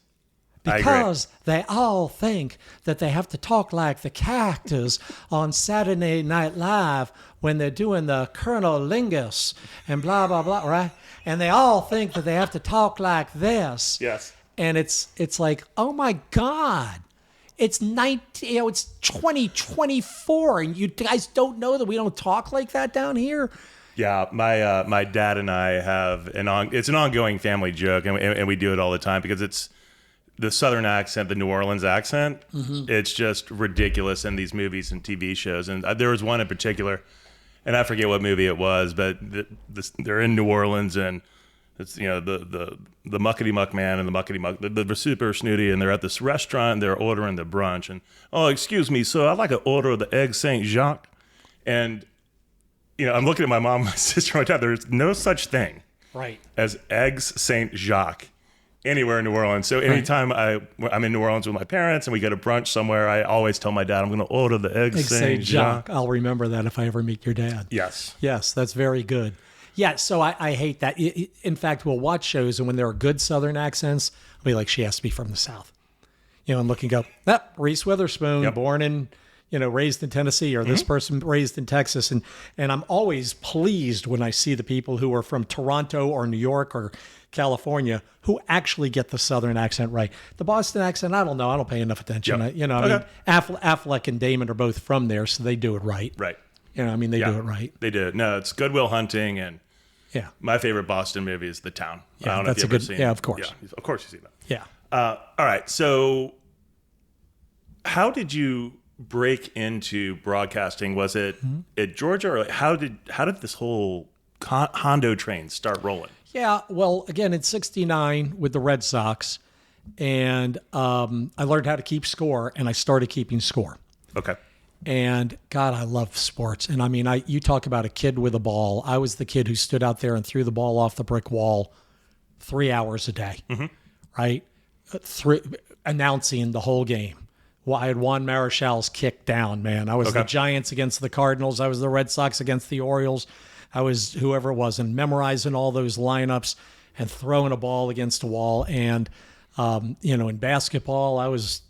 Because they all think that they have to talk like the characters on Saturday Night Live when they're doing the Colonel Lingus and blah, blah, blah, right? And they all think that they have to talk like this. Yes. And it's like, oh my God. It's 2024 and you guys don't know that we don't talk like that down here? Yeah, my dad and I have it's an ongoing family joke, and we do it all the time because it's the Southern accent, the New Orleans accent. Mm-hmm. It's just ridiculous in these movies and TV shows. And there was one in particular, and I forget what movie it was, but they're in New Orleans, and it's the muckety muck man and the muckety muck, the super snooty, and they're at this restaurant, and they're ordering the brunch, and excuse me, sir, I'd like to order the egg Saint Jacques, and I'm looking at my mom, my sister, my dad. There's no such thing, right, as eggs Saint Jacques anywhere in New Orleans. So anytime I'm in New Orleans with my parents and we go to brunch somewhere, I always tell my dad I'm going to order the eggs Saint Jacques. I'll remember that if I ever meet your dad. Yes, that's very good. Yeah, so I hate that. In fact, we'll watch shows, and when there are good Southern accents, I'll be like, she has to be from the South. And look and go, Reese Witherspoon, born in, raised in Tennessee, or this person raised in Texas. And I'm always pleased when I see the people who are from Toronto or New York or California who actually get the Southern accent right. The Boston accent, I don't know. I don't pay enough attention. Yep. I mean, Affleck and Damon are both from there, so they do it right. Right. They do it right. They do. No, it's Good Will Hunting, and my favorite Boston movie is The Town. Yeah, I don't know if you've ever seen it. Yeah, of course. Yeah, of course you've seen that. Yeah. All right. So how did you break into broadcasting? Was it at Georgia, or how did this whole Hondo train start rolling? Yeah, well, again, in 69 with the Red Sox, and I learned how to keep score, and I started keeping score. Okay. And God, I love sports. And I mean, you talk about a kid with a ball. I was the kid who stood out there and threw the ball off the brick wall 3 hours a day, right? Announcing the whole game. Well, I had Juan Marichал's kick down, man. I was the Giants against the Cardinals. I was the Red Sox against the Orioles. I was whoever it was, and memorizing all those lineups and throwing a ball against a wall. And, in basketball, I was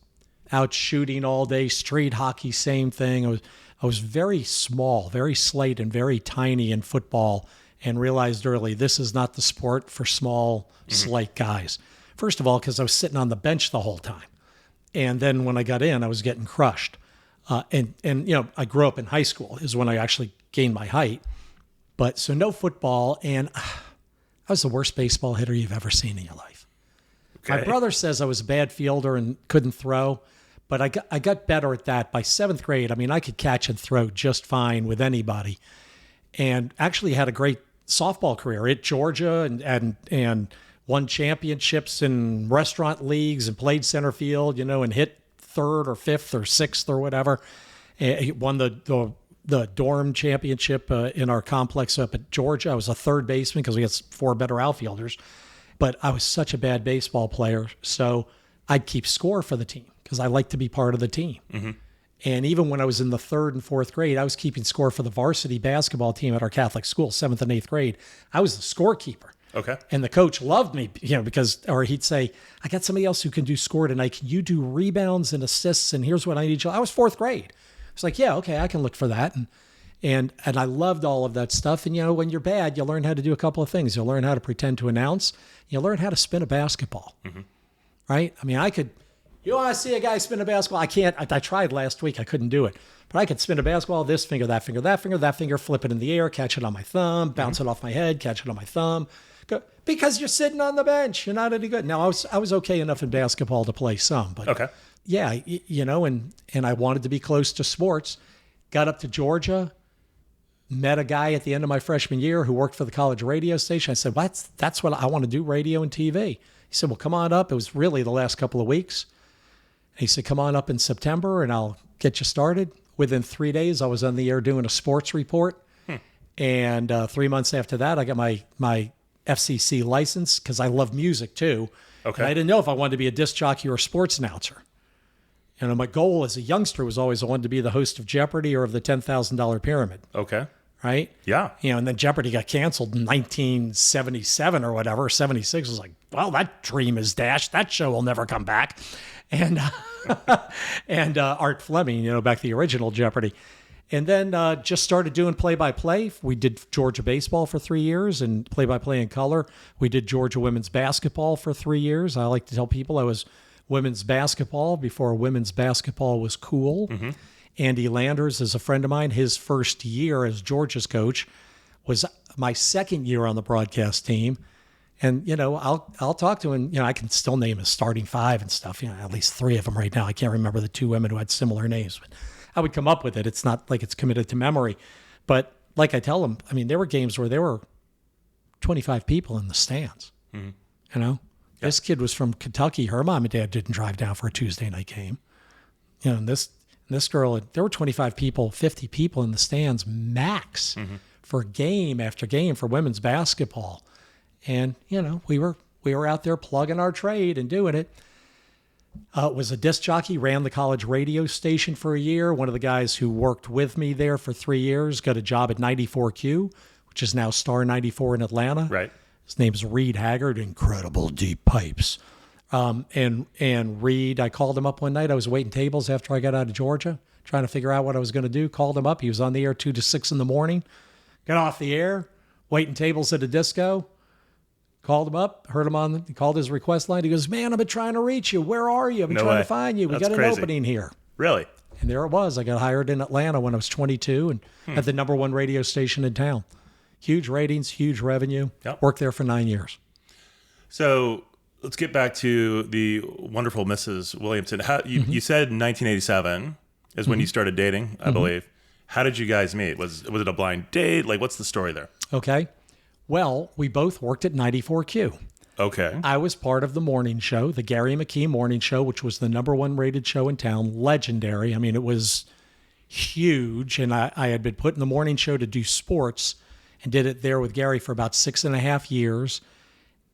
out shooting all day. Street hockey, same thing. I was very small, very slight, and very tiny in football, and realized early this is not the sport for small, slight guys. First of all, because I was sitting on the bench the whole time. And then when I got in, I was getting crushed. And I grew up in high school is when I actually gained my height. But so no football, and I was the worst baseball hitter you've ever seen in your life. Okay. My brother says I was a bad fielder and couldn't throw, but I got better at that. By 7th grade, I mean, I could catch and throw just fine with anybody, and actually had a great softball career at Georgia and won championships in restaurant leagues and played center field, and hit 3rd or 5th or 6th or whatever. He won the dorm championship in our complex up at Georgia. I was a third baseman because we had 4 better outfielders. But I was such a bad baseball player, so I'd keep score for the team because I like to be part of the team. And even when I was in the 3rd and 4th grade, I was keeping score for the varsity basketball team at our Catholic school, 7th and 8th grade. I was the scorekeeper. Okay. And the coach loved me, or he'd say, I got somebody else who can do score tonight. Can you do rebounds and assists? And here's what I need you. I was 4th grade. It's like, yeah, okay, I can look for that. And I loved all of that stuff. And, when you're bad, you learn how to do a couple of things. You'll learn how to pretend to announce. You learn how to spin a basketball, right? I mean, you want to see a guy spin a basketball? I can't. I tried last week. I couldn't do it. But I could spin a basketball, this finger, that finger, that finger, that finger, flip it in the air, catch it on my thumb, bounce it off my head, catch it on my thumb. Because you're sitting on the bench. You're not any good. Now, I was okay enough in basketball to play some. But yeah, and I wanted to be close to sports. Got up to Georgia. Met a guy at the end of my freshman year who worked for the college radio station. I said, well, that's what I want to do, radio and TV. He said, well, come on up. It was really the last couple of weeks. He said, come on up in September and I'll get you started. Within 3 days, I was on the air doing a sports report. And 3 months after that, I got my FCC license because I love music too. Okay. And I didn't know if I wanted to be a disc jockey or a sports announcer. My goal as a youngster was always I wanted to be the host of Jeopardy or of the $10,000 Pyramid. Okay. Right? Yeah. And then Jeopardy got canceled in 1977 or whatever. 76 was like, well, that dream is dashed. That show will never come back. And Art Fleming, back to the original Jeopardy. And then just started doing play-by-play. We did Georgia baseball for 3 years and play-by-play in color. We did Georgia women's basketball for 3 years. I like to tell people I was women's basketball before women's basketball was cool. Andy Landers is a friend of mine. His first year as Georgia's coach was my second year on the broadcast team. And, I'll talk to him. I can still name his starting 5 and stuff. At least 3 of them right now. I can't remember the 2 women who had similar names, but I would come up with it. It's not like it's committed to memory. But like I tell him, I mean, there were games where there were 25 people in the stands, This kid was from Kentucky. Her mom and dad didn't drive down for a Tuesday night game. And this girl, there were 25 people, 50 people in the stands max for game after game for women's basketball. And, we were out there plugging our trade and doing it. Was a disc jockey, ran the college radio station for a year. One of the guys who worked with me there for 3 years got a job at 94Q, which is now Star 94 in Atlanta. Right. His name's Reed Haggard, incredible deep pipes. And Reed, I called him up one night. I was waiting tables after I got out of Georgia, trying to figure out what I was going to do. Called him up. He was on the air 2 to 6 in the morning. Got off the air, waiting tables at a disco. Called him up, heard him he called his request line. He goes, man, I've been trying to reach you. Where are you? I've been trying to find you. We got an opening here. Really? And there it was. I got hired in Atlanta when I was 22 and at the #1 radio station in town. Huge ratings, huge revenue. Yep. Worked there for 9 years. So let's get back to the wonderful Mrs. Williamson. You said 1987 is when you started dating, I believe. How did you guys meet? Was it a blind date? Like, what's the story there? Okay. Well, we both worked at 94Q. Okay. I was part of the morning show, the Gary McKee morning show, which was the #1 rated show in town. Legendary. I mean, it was huge. And I had been put in the morning show to do sports and did it there with Gary for about 6.5 years.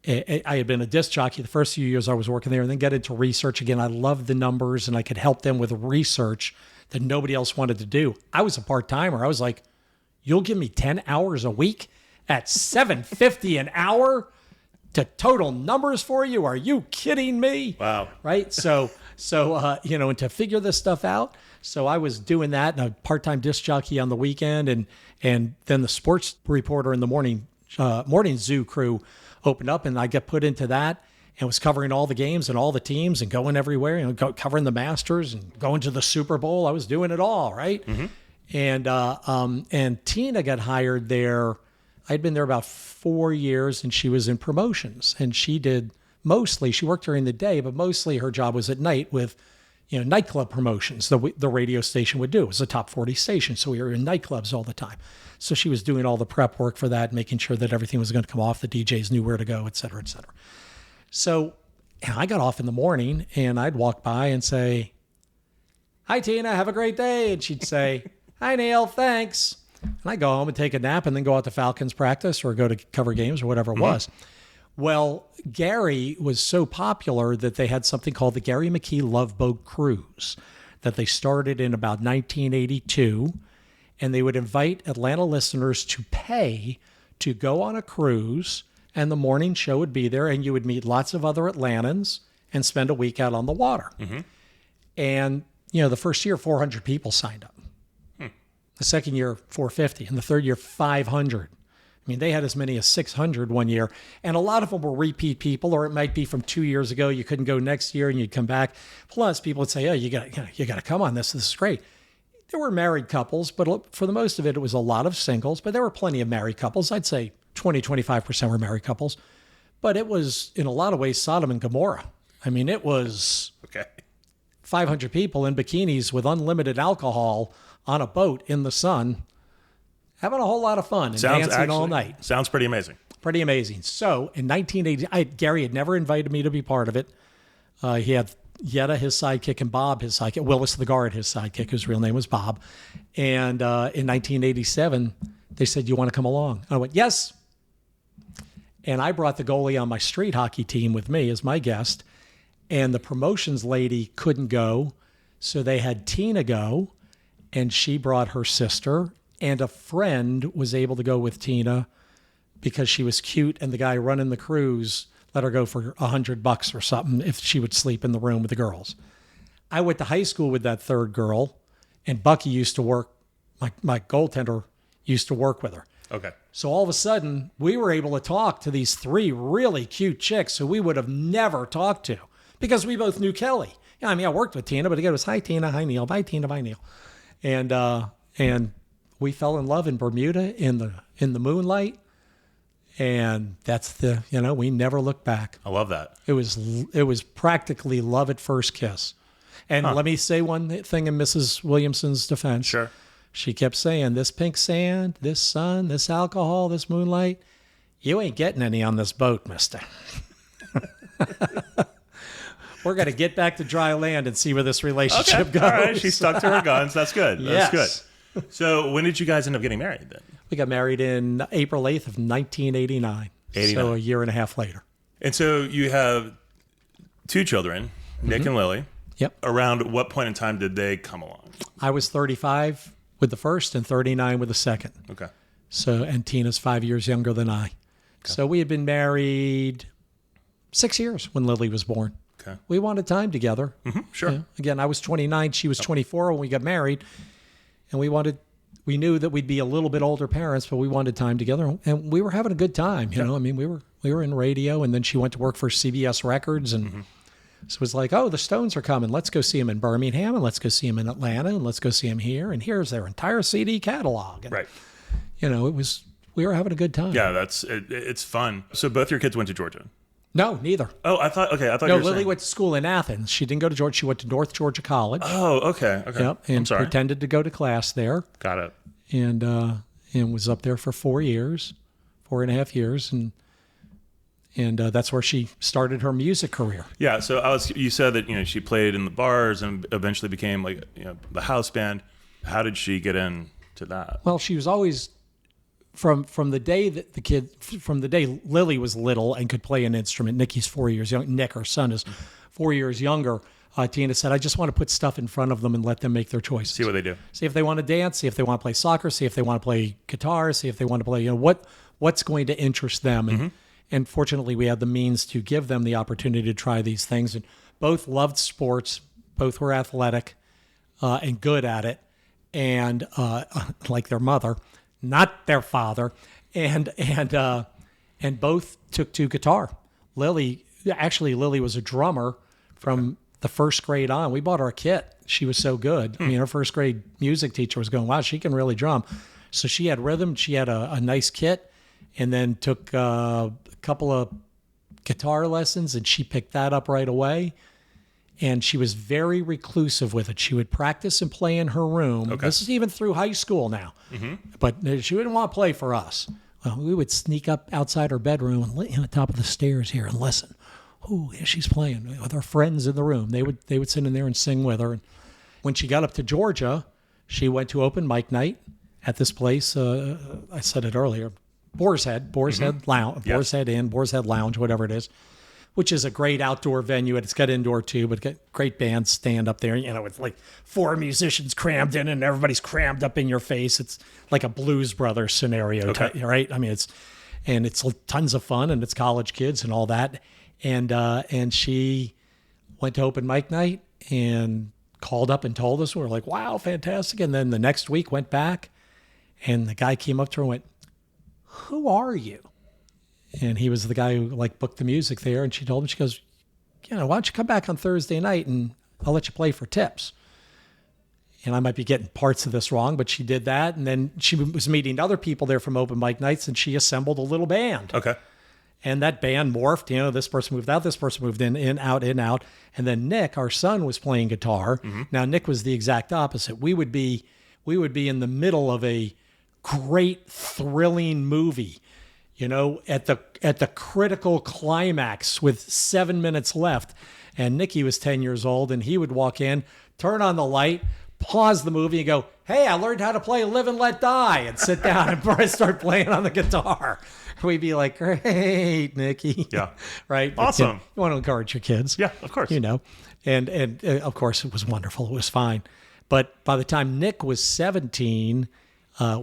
I had been a disc jockey the first few years I was working there, and then get into research again. I loved the numbers, and I could help them with research that nobody else wanted to do. I was a part-timer. I was like, you'll give me 10 hours a week at $7.50 an hour to total numbers for you? Are you kidding me? Wow. Right? So and to figure this stuff out. So I was doing that, and a part-time disc jockey on the weekend, and then the sports reporter in the morning zoo crew opened up, and I got put into that and was covering all the games and all the teams and going everywhere, covering the Masters and going to the Super Bowl. I was doing it all, right? Mm-hmm. And Tina got hired there. I'd been there about 4 years, and she was in promotions, and she worked during the day, but mostly her job was at night with, nightclub promotions. The radio station would do. It was a top 40 station, so we were in nightclubs all the time. So she was doing all the prep work for that, making sure that everything was going to come off, the DJs knew where to go, et cetera, et cetera. So I got off in the morning, and I'd walk by and say, "Hi, Tina, have a great day." And she'd say, "Hi, Neil, thanks." And I'd go home and take a nap and then go out to Falcons practice or go to cover games or whatever it was. Well, Gary was so popular that they had something called the Gary McKee Love Boat Cruise that they started in about 1982. And they would invite Atlanta listeners to pay to go on a cruise, and the morning show would be there, and you would meet lots of other Atlantans and spend a week out on the water. Mm-hmm. And, the first year, 400 people signed up. The second year, 450. And the third year, 500. I mean, they had as many as 600 one year. And a lot of them were repeat people, or it might be from 2 years ago. You couldn't go next year and you'd come back. Plus, people would say, "Oh, you got to come on this. This is great." There were married couples, but for the most of it, it was a lot of singles. But there were plenty of married couples. I'd say 20-25% were married couples. But it was, in a lot of ways, Sodom and Gomorrah. I mean, it was 500 people in bikinis with unlimited alcohol on a boat in the sun, having a whole lot of fun and dancing all night. Sounds pretty amazing. Pretty amazing. So in 1980, Gary had never invited me to be part of it. He had Yetta, his sidekick, and Bob, his sidekick. Willis the guard, his sidekick, whose real name was Bob. And in 1987, they said, "You want to come along?" I went, "Yes." And I brought the goalie on my street hockey team with me as my guest. And the promotions lady couldn't go, so they had Tina go. And she brought her sister, and a friend was able to go with Tina because she was cute, and the guy running the cruise let her go for $100 or something if she would sleep in the room with the girls. I went to high school with that third girl, and Bucky used to work, my goaltender used to work with her. Okay. So all of a sudden, we were able to talk to these three really cute chicks who we would have never talked to because we both knew Kelly. I worked with Tina, but again, it was, "Hi, Tina. Hi, Neil. Bye, Tina. Bye, Neil." And we fell in love in Bermuda in the moonlight, and that's we never looked back. I love that. It was practically love at first kiss. And let me say one thing in Mrs. Williamson's defense. Sure. She kept saying, "This pink sand, this sun, this alcohol, this moonlight, you ain't getting any on this boat, mister." We're going to get back to dry land and see where this relationship goes. All right, she stuck to her guns. That's good. That's yes. Good. So when did you guys end up getting married then? We got married in April 8th of 1989. So a year and a half later. And so you have two children, Nick and Lily. Yep. Around what point in time did they come along? I was 35 with the first and 39 with the second. Okay. So, and Tina's 5 years younger than I. Okay. So we had been married 6 years when Lily was born. Okay. We wanted time together. Mm-hmm, sure. Again, I was 29, she was 24 when we got married, and we knew that we'd be a little bit older parents, but we wanted time together, and we were having a good time. You know, I mean, we were in radio, and then she went to work for CBS Records, and so it was like, "Oh, the Stones are coming. Let's go see them in Birmingham, and let's go see them in Atlanta, and let's go see them here, and here's their entire CD catalog." And, right. We were having a good time. Yeah, it's fun. So both your kids went to Georgia? No, neither. Oh, I thought you were saying. Lily went to school in Athens. She didn't go to Georgia. She went to North Georgia College. Oh, okay. Yep, and I'm sorry. pretended to go to class there. Got it. And was up there for 4 years, 4.5 years, and that's where she started her music career. Yeah. So you said that she played in the bars and eventually became the house band. How did she get into that? Well, she was always from the day that from the day Lily was little and could play an instrument. Nikki's 4 years young. Nick, her son, is 4 years younger. Tina said, I just want to put stuff in front of them and let them make their choices. See what they do. See if they want to dance, see if they want to play soccer, see if they want to play guitar, see if they want to play, what's going to interest them. And fortunately, we had the means to give them the opportunity to try these things. And both loved sports, both were athletic and good at it, and like their mother, not their father, and both took to guitar. Lily was a drummer from the first grade on. We bought her a kit. She was so good. I mean, her first grade music teacher was going, wow, she can really drum. So she had rhythm. She had a nice kit, and then took a couple of guitar lessons, and she picked that up right away. And she was very reclusive with it. She would practice and play in her room. Okay. This is even through high school now. But she wouldn't want to play for us. Well, we would sneak up outside her bedroom and on the top of the stairs here and listen. Oh, yeah, she's playing with her friends in the room. They would sit in there and sing with her. And when she got up to Georgia, she went to open mic night at this place. I said it earlier, Boar's Head Lounge, Boar's Head Inn, Boar's Head Lounge, whatever it is, which is a great outdoor venue. It's got indoor too, but got great bands stand up there. With like 4 musicians crammed in, and everybody's crammed up in your face. It's like a Blues Brothers scenario, right? I mean, it's tons of fun, and it's college kids and all that. And she went to open mic night and called up and told us. We were like, wow, fantastic. And then the next week went back, and the guy came up to her and went, who are you? And he was the guy who booked the music there. And she told him, she goes, why don't you come back on Thursday night and I'll let you play for tips. And I might be getting parts of this wrong, but she did that. And then she was meeting other people there from open mic nights, and she assembled a little band. Okay. And that band morphed. This person moved out, this person moved in, out, in, out. And then Nick, our son, was playing guitar. Now, Nick was the exact opposite. We would be in the middle of a great, thrilling movie, at the critical climax with 7 minutes left. And Nicky was 10 years old, and he would walk in, turn on the light, pause the movie, and go, hey, I learned how to play Live and Let Die, and sit down and start playing on the guitar. We'd be like, great, Nicky. Yeah. Right? Awesome. You want to encourage your kids. Yeah, of course. And of course, it was wonderful. It was fine. But by the time Nick was 17,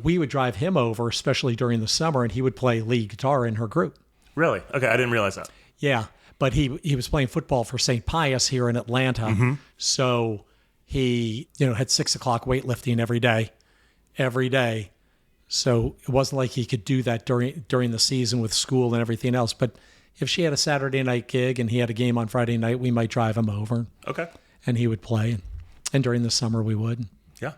we would drive him over, especially during the summer, and he would play lead guitar in her group. Really? Okay, I didn't realize that. Yeah, but he was playing football for St. Pius here in Atlanta. So he, had 6 o'clock weightlifting every day. So it wasn't like he could do that during the season with school and everything else. But if she had a Saturday night gig and he had a game on Friday night, we might drive him over. Okay. And he would play. And during the summer, we would. Yeah.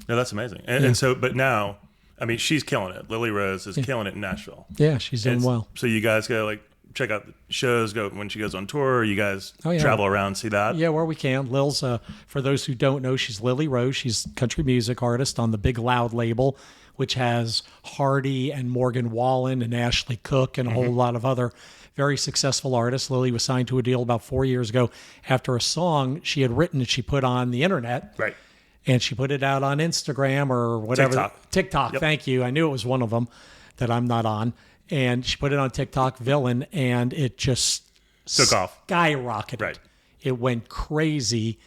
No, that's amazing. And so, but now, I mean, she's killing it. Lily Rose is killing it in Nashville. Yeah, she's doing well. So you guys go check out the shows, go when she goes on tour, you guys travel around, see that? Yeah, where we can. Lil's, for those who don't know, she's Lily Rose. She's a country music artist on the Big Loud label, which has Hardy and Morgan Wallen and Ashley Cook and a whole lot of other very successful artists. Lily was signed to a deal about 4 years ago after a song she had written that she put on the internet. Right. And she put it out on Instagram or whatever. TikTok. Yep. Thank you. I knew it was one of them that I'm not on. And she put it on TikTok, Villain, and it just took off. Skyrocketed. Right. It went crazy.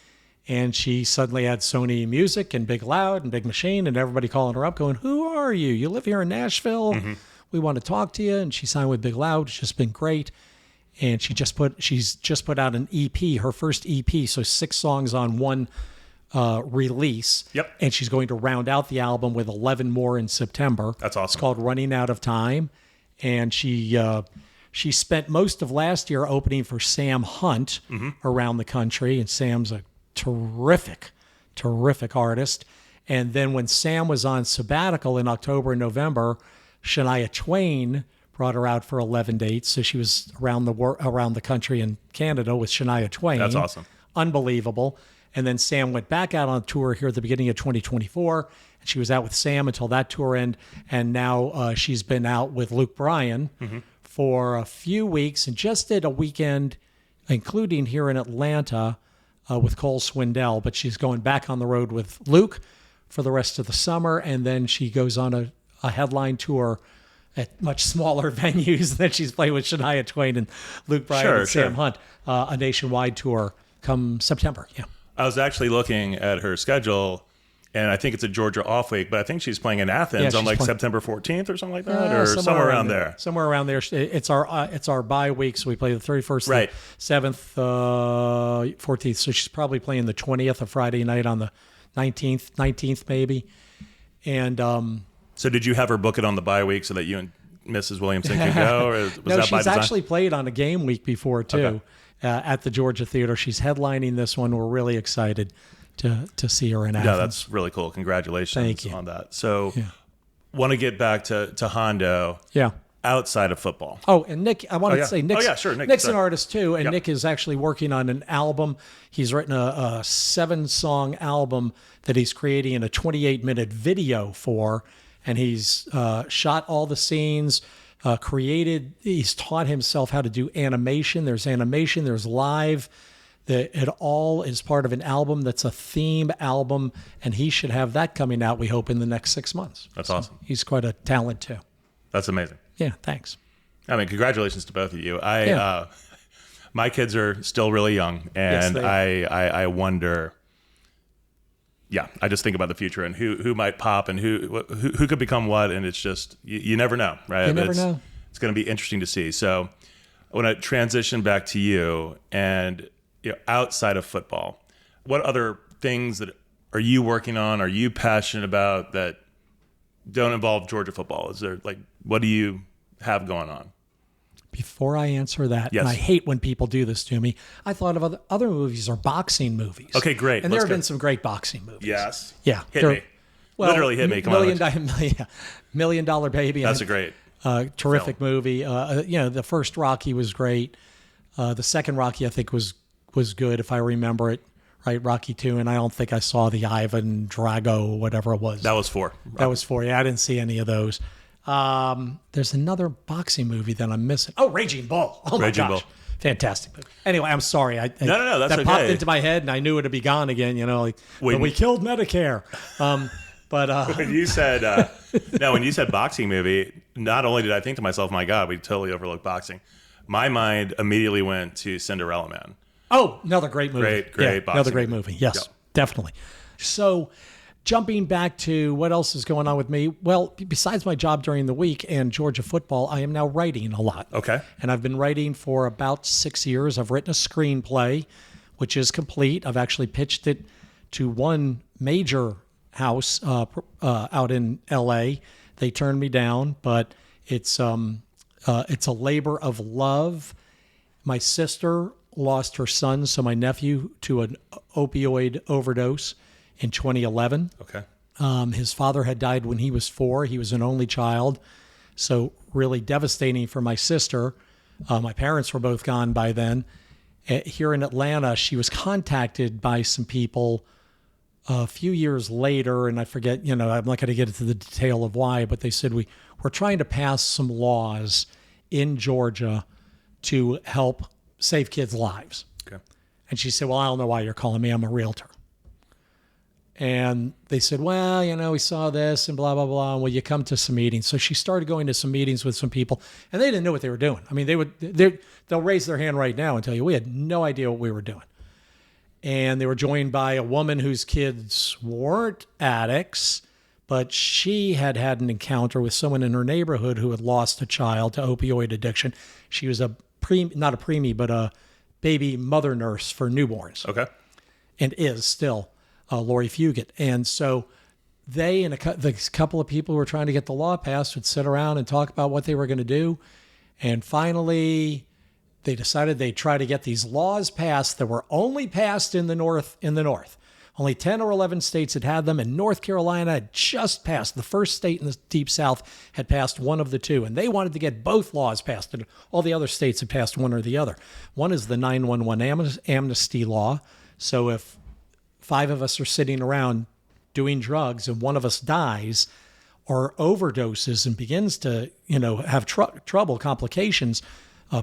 And she suddenly had Sony Music and Big Loud and Big Machine and everybody calling her up going, who are you? You live here in Nashville. We want to talk to you. And she signed with Big Loud. It's just been great. And she's just put out an EP, her first EP. So 6 songs on one release. Yep. And she's going to round out the album with 11 more in September. That's awesome. It's called Running Out of Time. And she spent most of last year opening for Sam Hunt around the country. And Sam's a terrific artist. And then when Sam was on sabbatical in October and November, Shania Twain brought her out for 11 dates. So she was around the country in Canada with Shania Twain. That's awesome. Unbelievable. And then Sam went back out on tour here at the beginning of 2024. And she was out with Sam until that tour ended. And now she's been out with Luke Bryan for a few weeks and just did a weekend, including here in Atlanta with Cole Swindell. But she's going back on the road with Luke for the rest of the summer, and then she goes on a headline tour at much smaller venues. Then she's playing with Shania Twain and Luke Bryan and Sam Hunt, a nationwide tour come September. Yeah, I was actually looking at her schedule, and I think it's a Georgia off week, but I think she's playing in Athens on September 14th or something like that, or somewhere around there. Somewhere around there. It's our bye week, so we play the 31st, right. the 7th, 14th. So she's probably playing the 20th of Friday night on the 19th maybe. And so did you have her book it on the bye week so that you and Mrs. Williamson could go? Or was no, that she's actually played on a game week before too, at the Georgia Theater. She's headlining this one. We're really excited to see her in Athens. Yeah, that's really cool. Congratulations on that. So want to get back to Hondo. Yeah. Outside of football. Oh, and Nick, I wanted to say Nick's an artist too, and Nick is actually working on an album. He's written a 7-song album that he's creating a 28-minute video for, and he's shot all the scenes, he's taught himself how to do animation. There's live. It all is part of an album that's a theme album, and he should have that coming out, we hope, in the next 6 months. That's awesome. He's quite a talent, too. That's amazing. Yeah, thanks. I mean, congratulations to both of you. My kids are still really young, and I wonder... Yeah, I just think about the future and who might pop and who could become what, and it's just, you never know, right? You never know. It's going to be interesting to see. So I want to transition back to you, and outside of football, what other things that are you working on, are you passionate about that don't involve Georgia football? Is there, what do you have going on? Before I answer that, and I hate when people do this to me, I thought of other movies or boxing movies. Okay, great. And there have been some great boxing movies. Yes. Yeah. Hit me. Well, literally hit me. Come on. $1 Million Baby. That's a great terrific movie. The first Rocky was great. The second Rocky, I think, was good, if I remember it right. Rocky 2, and I don't think I saw the Ivan Drago, whatever it was. That was 4. That was 4. Yeah, I didn't see any of those. There's another boxing movie that I'm missing. Oh, Raging Bull. Oh my Raging gosh. Bull. Fantastic movie. Anyway, I'm sorry. No, that's that okay. popped into my head, and I knew it would be gone again. We killed Medicare. But when you said when you said boxing movie, not only did I think to myself, my God, we totally overlooked boxing. My mind immediately went to Cinderella Man. Oh, another great movie. Great boxing another great movie. Yes, definitely. So, jumping back to what else is going on with me, well, besides my job during the week and Georgia football, I am now writing a lot. Okay. And I've been writing for about 6 years. I've written a screenplay, which is complete. I've actually pitched it to one major house out in L.A. They turned me down, but it's a labor of love. My sister lost her son, so my nephew, to an opioid overdose in 2011. Okay. His father had died when he was 4. He was an only child. So really devastating for my sister. My parents were both gone by then. Here in Atlanta, she was contacted by some people a few years later, and I forget, I'm not going to get into the detail of why, but they said, we're trying to pass some laws in Georgia to help save kids' lives. Okay. And she said, well, I don't know why you're calling me. I'm a realtor. And they said, well, we saw this and blah, blah, blah. And will you come to some meetings? So she started going to some meetings with some people, and they didn't know what they were doing. I mean, they'll raise their hand right now and tell you, we had no idea what we were doing. And they were joined by a woman whose kids weren't addicts, but she had an encounter with someone in her neighborhood who had lost a child to opioid addiction. She was not a preemie, but a baby mother nurse for newborns. Okay. And is still. Lori Fugit. And so they and the couple of people who were trying to get the law passed would sit around and talk about what they were going to do. And finally, they decided they'd try to get these laws passed that were only passed in the North. Only 10 or 11 states had them, and North Carolina had just passed. The first state in the Deep South had passed one of the two, and they wanted to get both laws passed, and all the other states had passed one or the other. One is the 911 amnesty law. So if 5 of us are sitting around doing drugs and one of us dies or overdoses and begins to, have trouble, complications,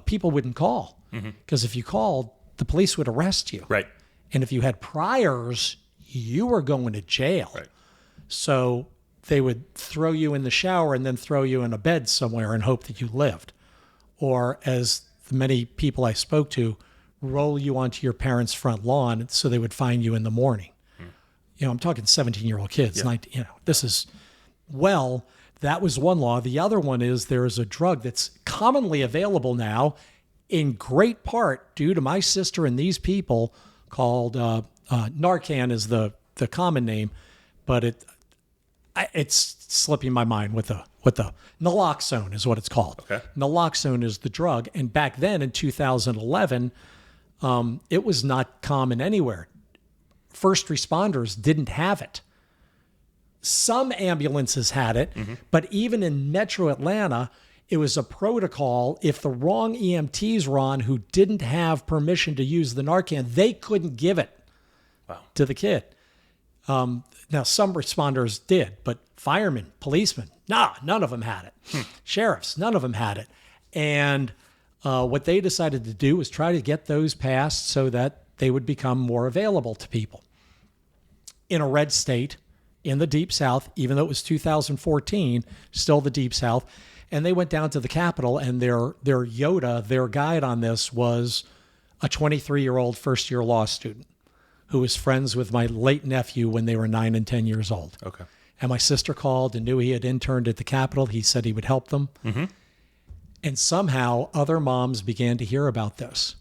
people wouldn't call. Because if you called, the police would arrest you. Right. And if you had priors, you were going to jail. Right. So they would throw you in the shower and then throw you in a bed somewhere and hope that you lived. Or, as the many people I spoke to, roll you onto your parents' front lawn so they would find you in the morning. I'm talking 17-year-old kids. Yeah. This is, that was one law. The other one is there is a drug that's commonly available now, in great part due to my sister and these people, called Narcan is the common name, but it's slipping my mind with the naloxone is what it's called. Okay. Naloxone is the drug, and back then in 2011, it was not common anywhere. First responders didn't have it. Some ambulances had it, but even in Metro Atlanta, it was a protocol. If the wrong EMTs were on who didn't have permission to use the Narcan, they couldn't give it to the kid. Now, some responders did, but firemen, policemen, none of them had it. Sheriffs, none of them had it. And what they decided to do was try to get those passed so that they would become more available to people. In a red state, in the Deep South, even though it was 2014, still the Deep South, and they went down to the Capitol, and their Yoda, their guide on this was a 23-year-old first-year law student who was friends with my late nephew when they were 9 and 10 years old. Okay. And my sister called and knew he had interned at the Capitol. He said he would help them. And somehow other moms began to hear about this.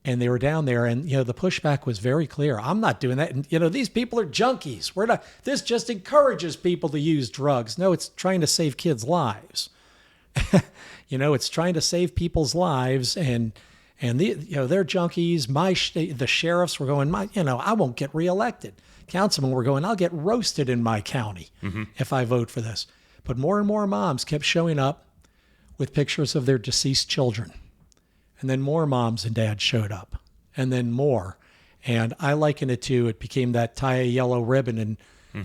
And they were down there, and the pushback was very clear. I'm not doing that. And these people are junkies. We're not. This just encourages people to use drugs. No, it's trying to save kids' lives. It's trying to save people's lives, and they're junkies. The sheriffs were going, I won't get reelected. Councilmen were going, I'll get roasted in my county if I vote for this. But more and more moms kept showing up with pictures of their deceased children. And then more moms and dads showed up, and then more. And I liken it to, it became that tie a yellow ribbon and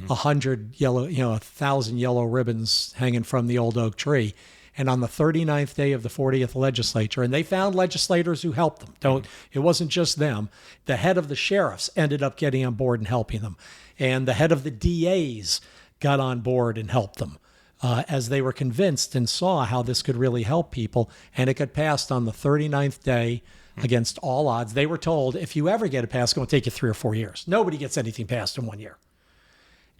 1,000 yellow ribbons hanging from the old oak tree. And on the 39th day of the 40th legislature, and they found legislators who helped them. It wasn't just them. The head of the sheriffs ended up getting on board and helping them. And the head of the DAs got on board and helped them. As they were convinced and saw how this could really help people, and it got passed on the 39th day against all odds. They were told, if you ever get it passed, it's going to take you 3 or 4 years. Nobody gets anything passed in 1 year.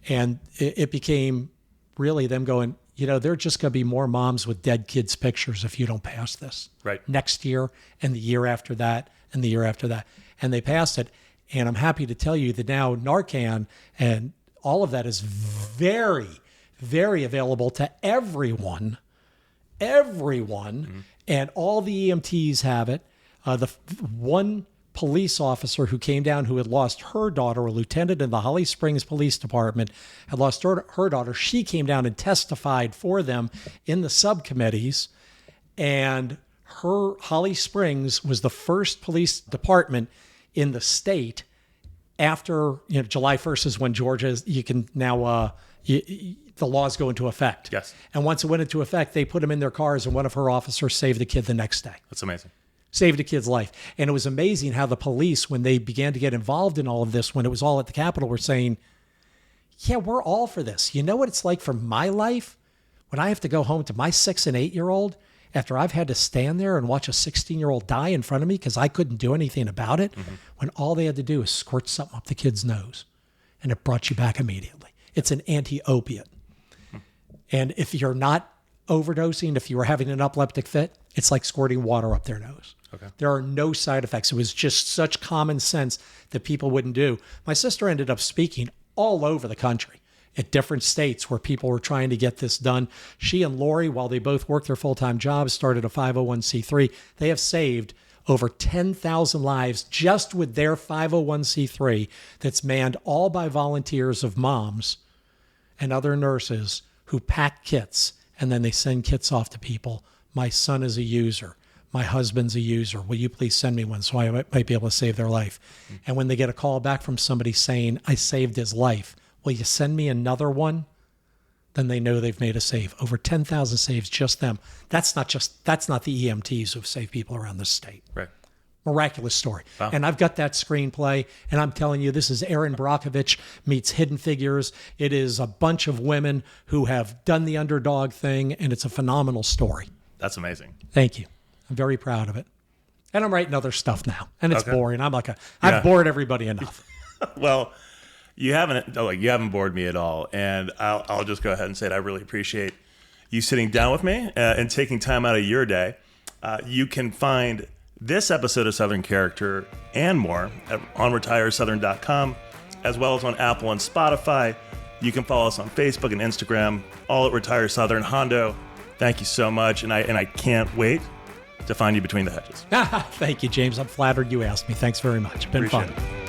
And it became really them going, there are just going to be more moms with dead kids' pictures if you don't pass this. Right. Next year, and the year after that, and the year after that. And they passed it. And I'm happy to tell you that now Narcan and all of that is very, very available to everyone, and all the EMTs have it. The one police officer who came down who had lost her daughter, a lieutenant in the Holly Springs Police Department, had lost her daughter. She came down and testified for them in the subcommittees, and Holly Springs was the first police department in the state after July 1st is when Georgia, you can now the laws go into effect. Yes. And once it went into effect, they put them in their cars, and one of her officers saved the kid the next day. That's amazing. Saved a kid's life. And it was amazing how the police, when they began to get involved in all of this, when it was all at the Capitol, were saying, yeah, we're all for this. You know what it's like for my life when I have to go home to my 6 and 8-year-old after I've had to stand there and watch a 16-year-old die in front of me because I couldn't do anything about it, when all they had to do is squirt something up the kid's nose, and it brought you back immediately. It's an anti-opiate. And if you're not overdosing, if you were having an epileptic fit, it's like squirting water up their nose. Okay. There are no side effects. It was just such common sense that people wouldn't do. My sister ended up speaking all over the country at different states where people were trying to get this done. She and Lori, while they both worked their full-time jobs, started a 501c3. They have saved over 10,000 lives just with their 501c3 that's manned all by volunteers of moms and other nurses who pack kits, and then they send kits off to people. My son is a user. My husband's a user. Will you please send me one so I might be able to save their life? And when they get a call back from somebody saying, I saved his life, will you send me another one? Then they know they've made a save. Over 10,000 saves, just them. That's not the EMTs who've saved people around the state. Right. Miraculous story. Wow. And I've got that screenplay, and I'm telling you, this is Aaron Brockovich meets Hidden Figures. It is a bunch of women who have done the underdog thing, and it's a phenomenal story. That's amazing. Thank you. I'm very proud of it. And I'm writing other stuff now, and it's boring. Yeah. I've bored everybody enough. Well, you haven't bored me at all, and I'll just go ahead and say it. I really appreciate you sitting down with me and taking time out of your day. You can find this episode of Southern Character and more on retiresouthern.com, as well as on Apple and Spotify. You can follow us on Facebook and Instagram, all at Retire Southern. Hondo, thank you so much, and I can't wait to find you between the hedges. Thank you, James. I'm flattered you asked me. Thanks very much. Been Appreciate fun. it.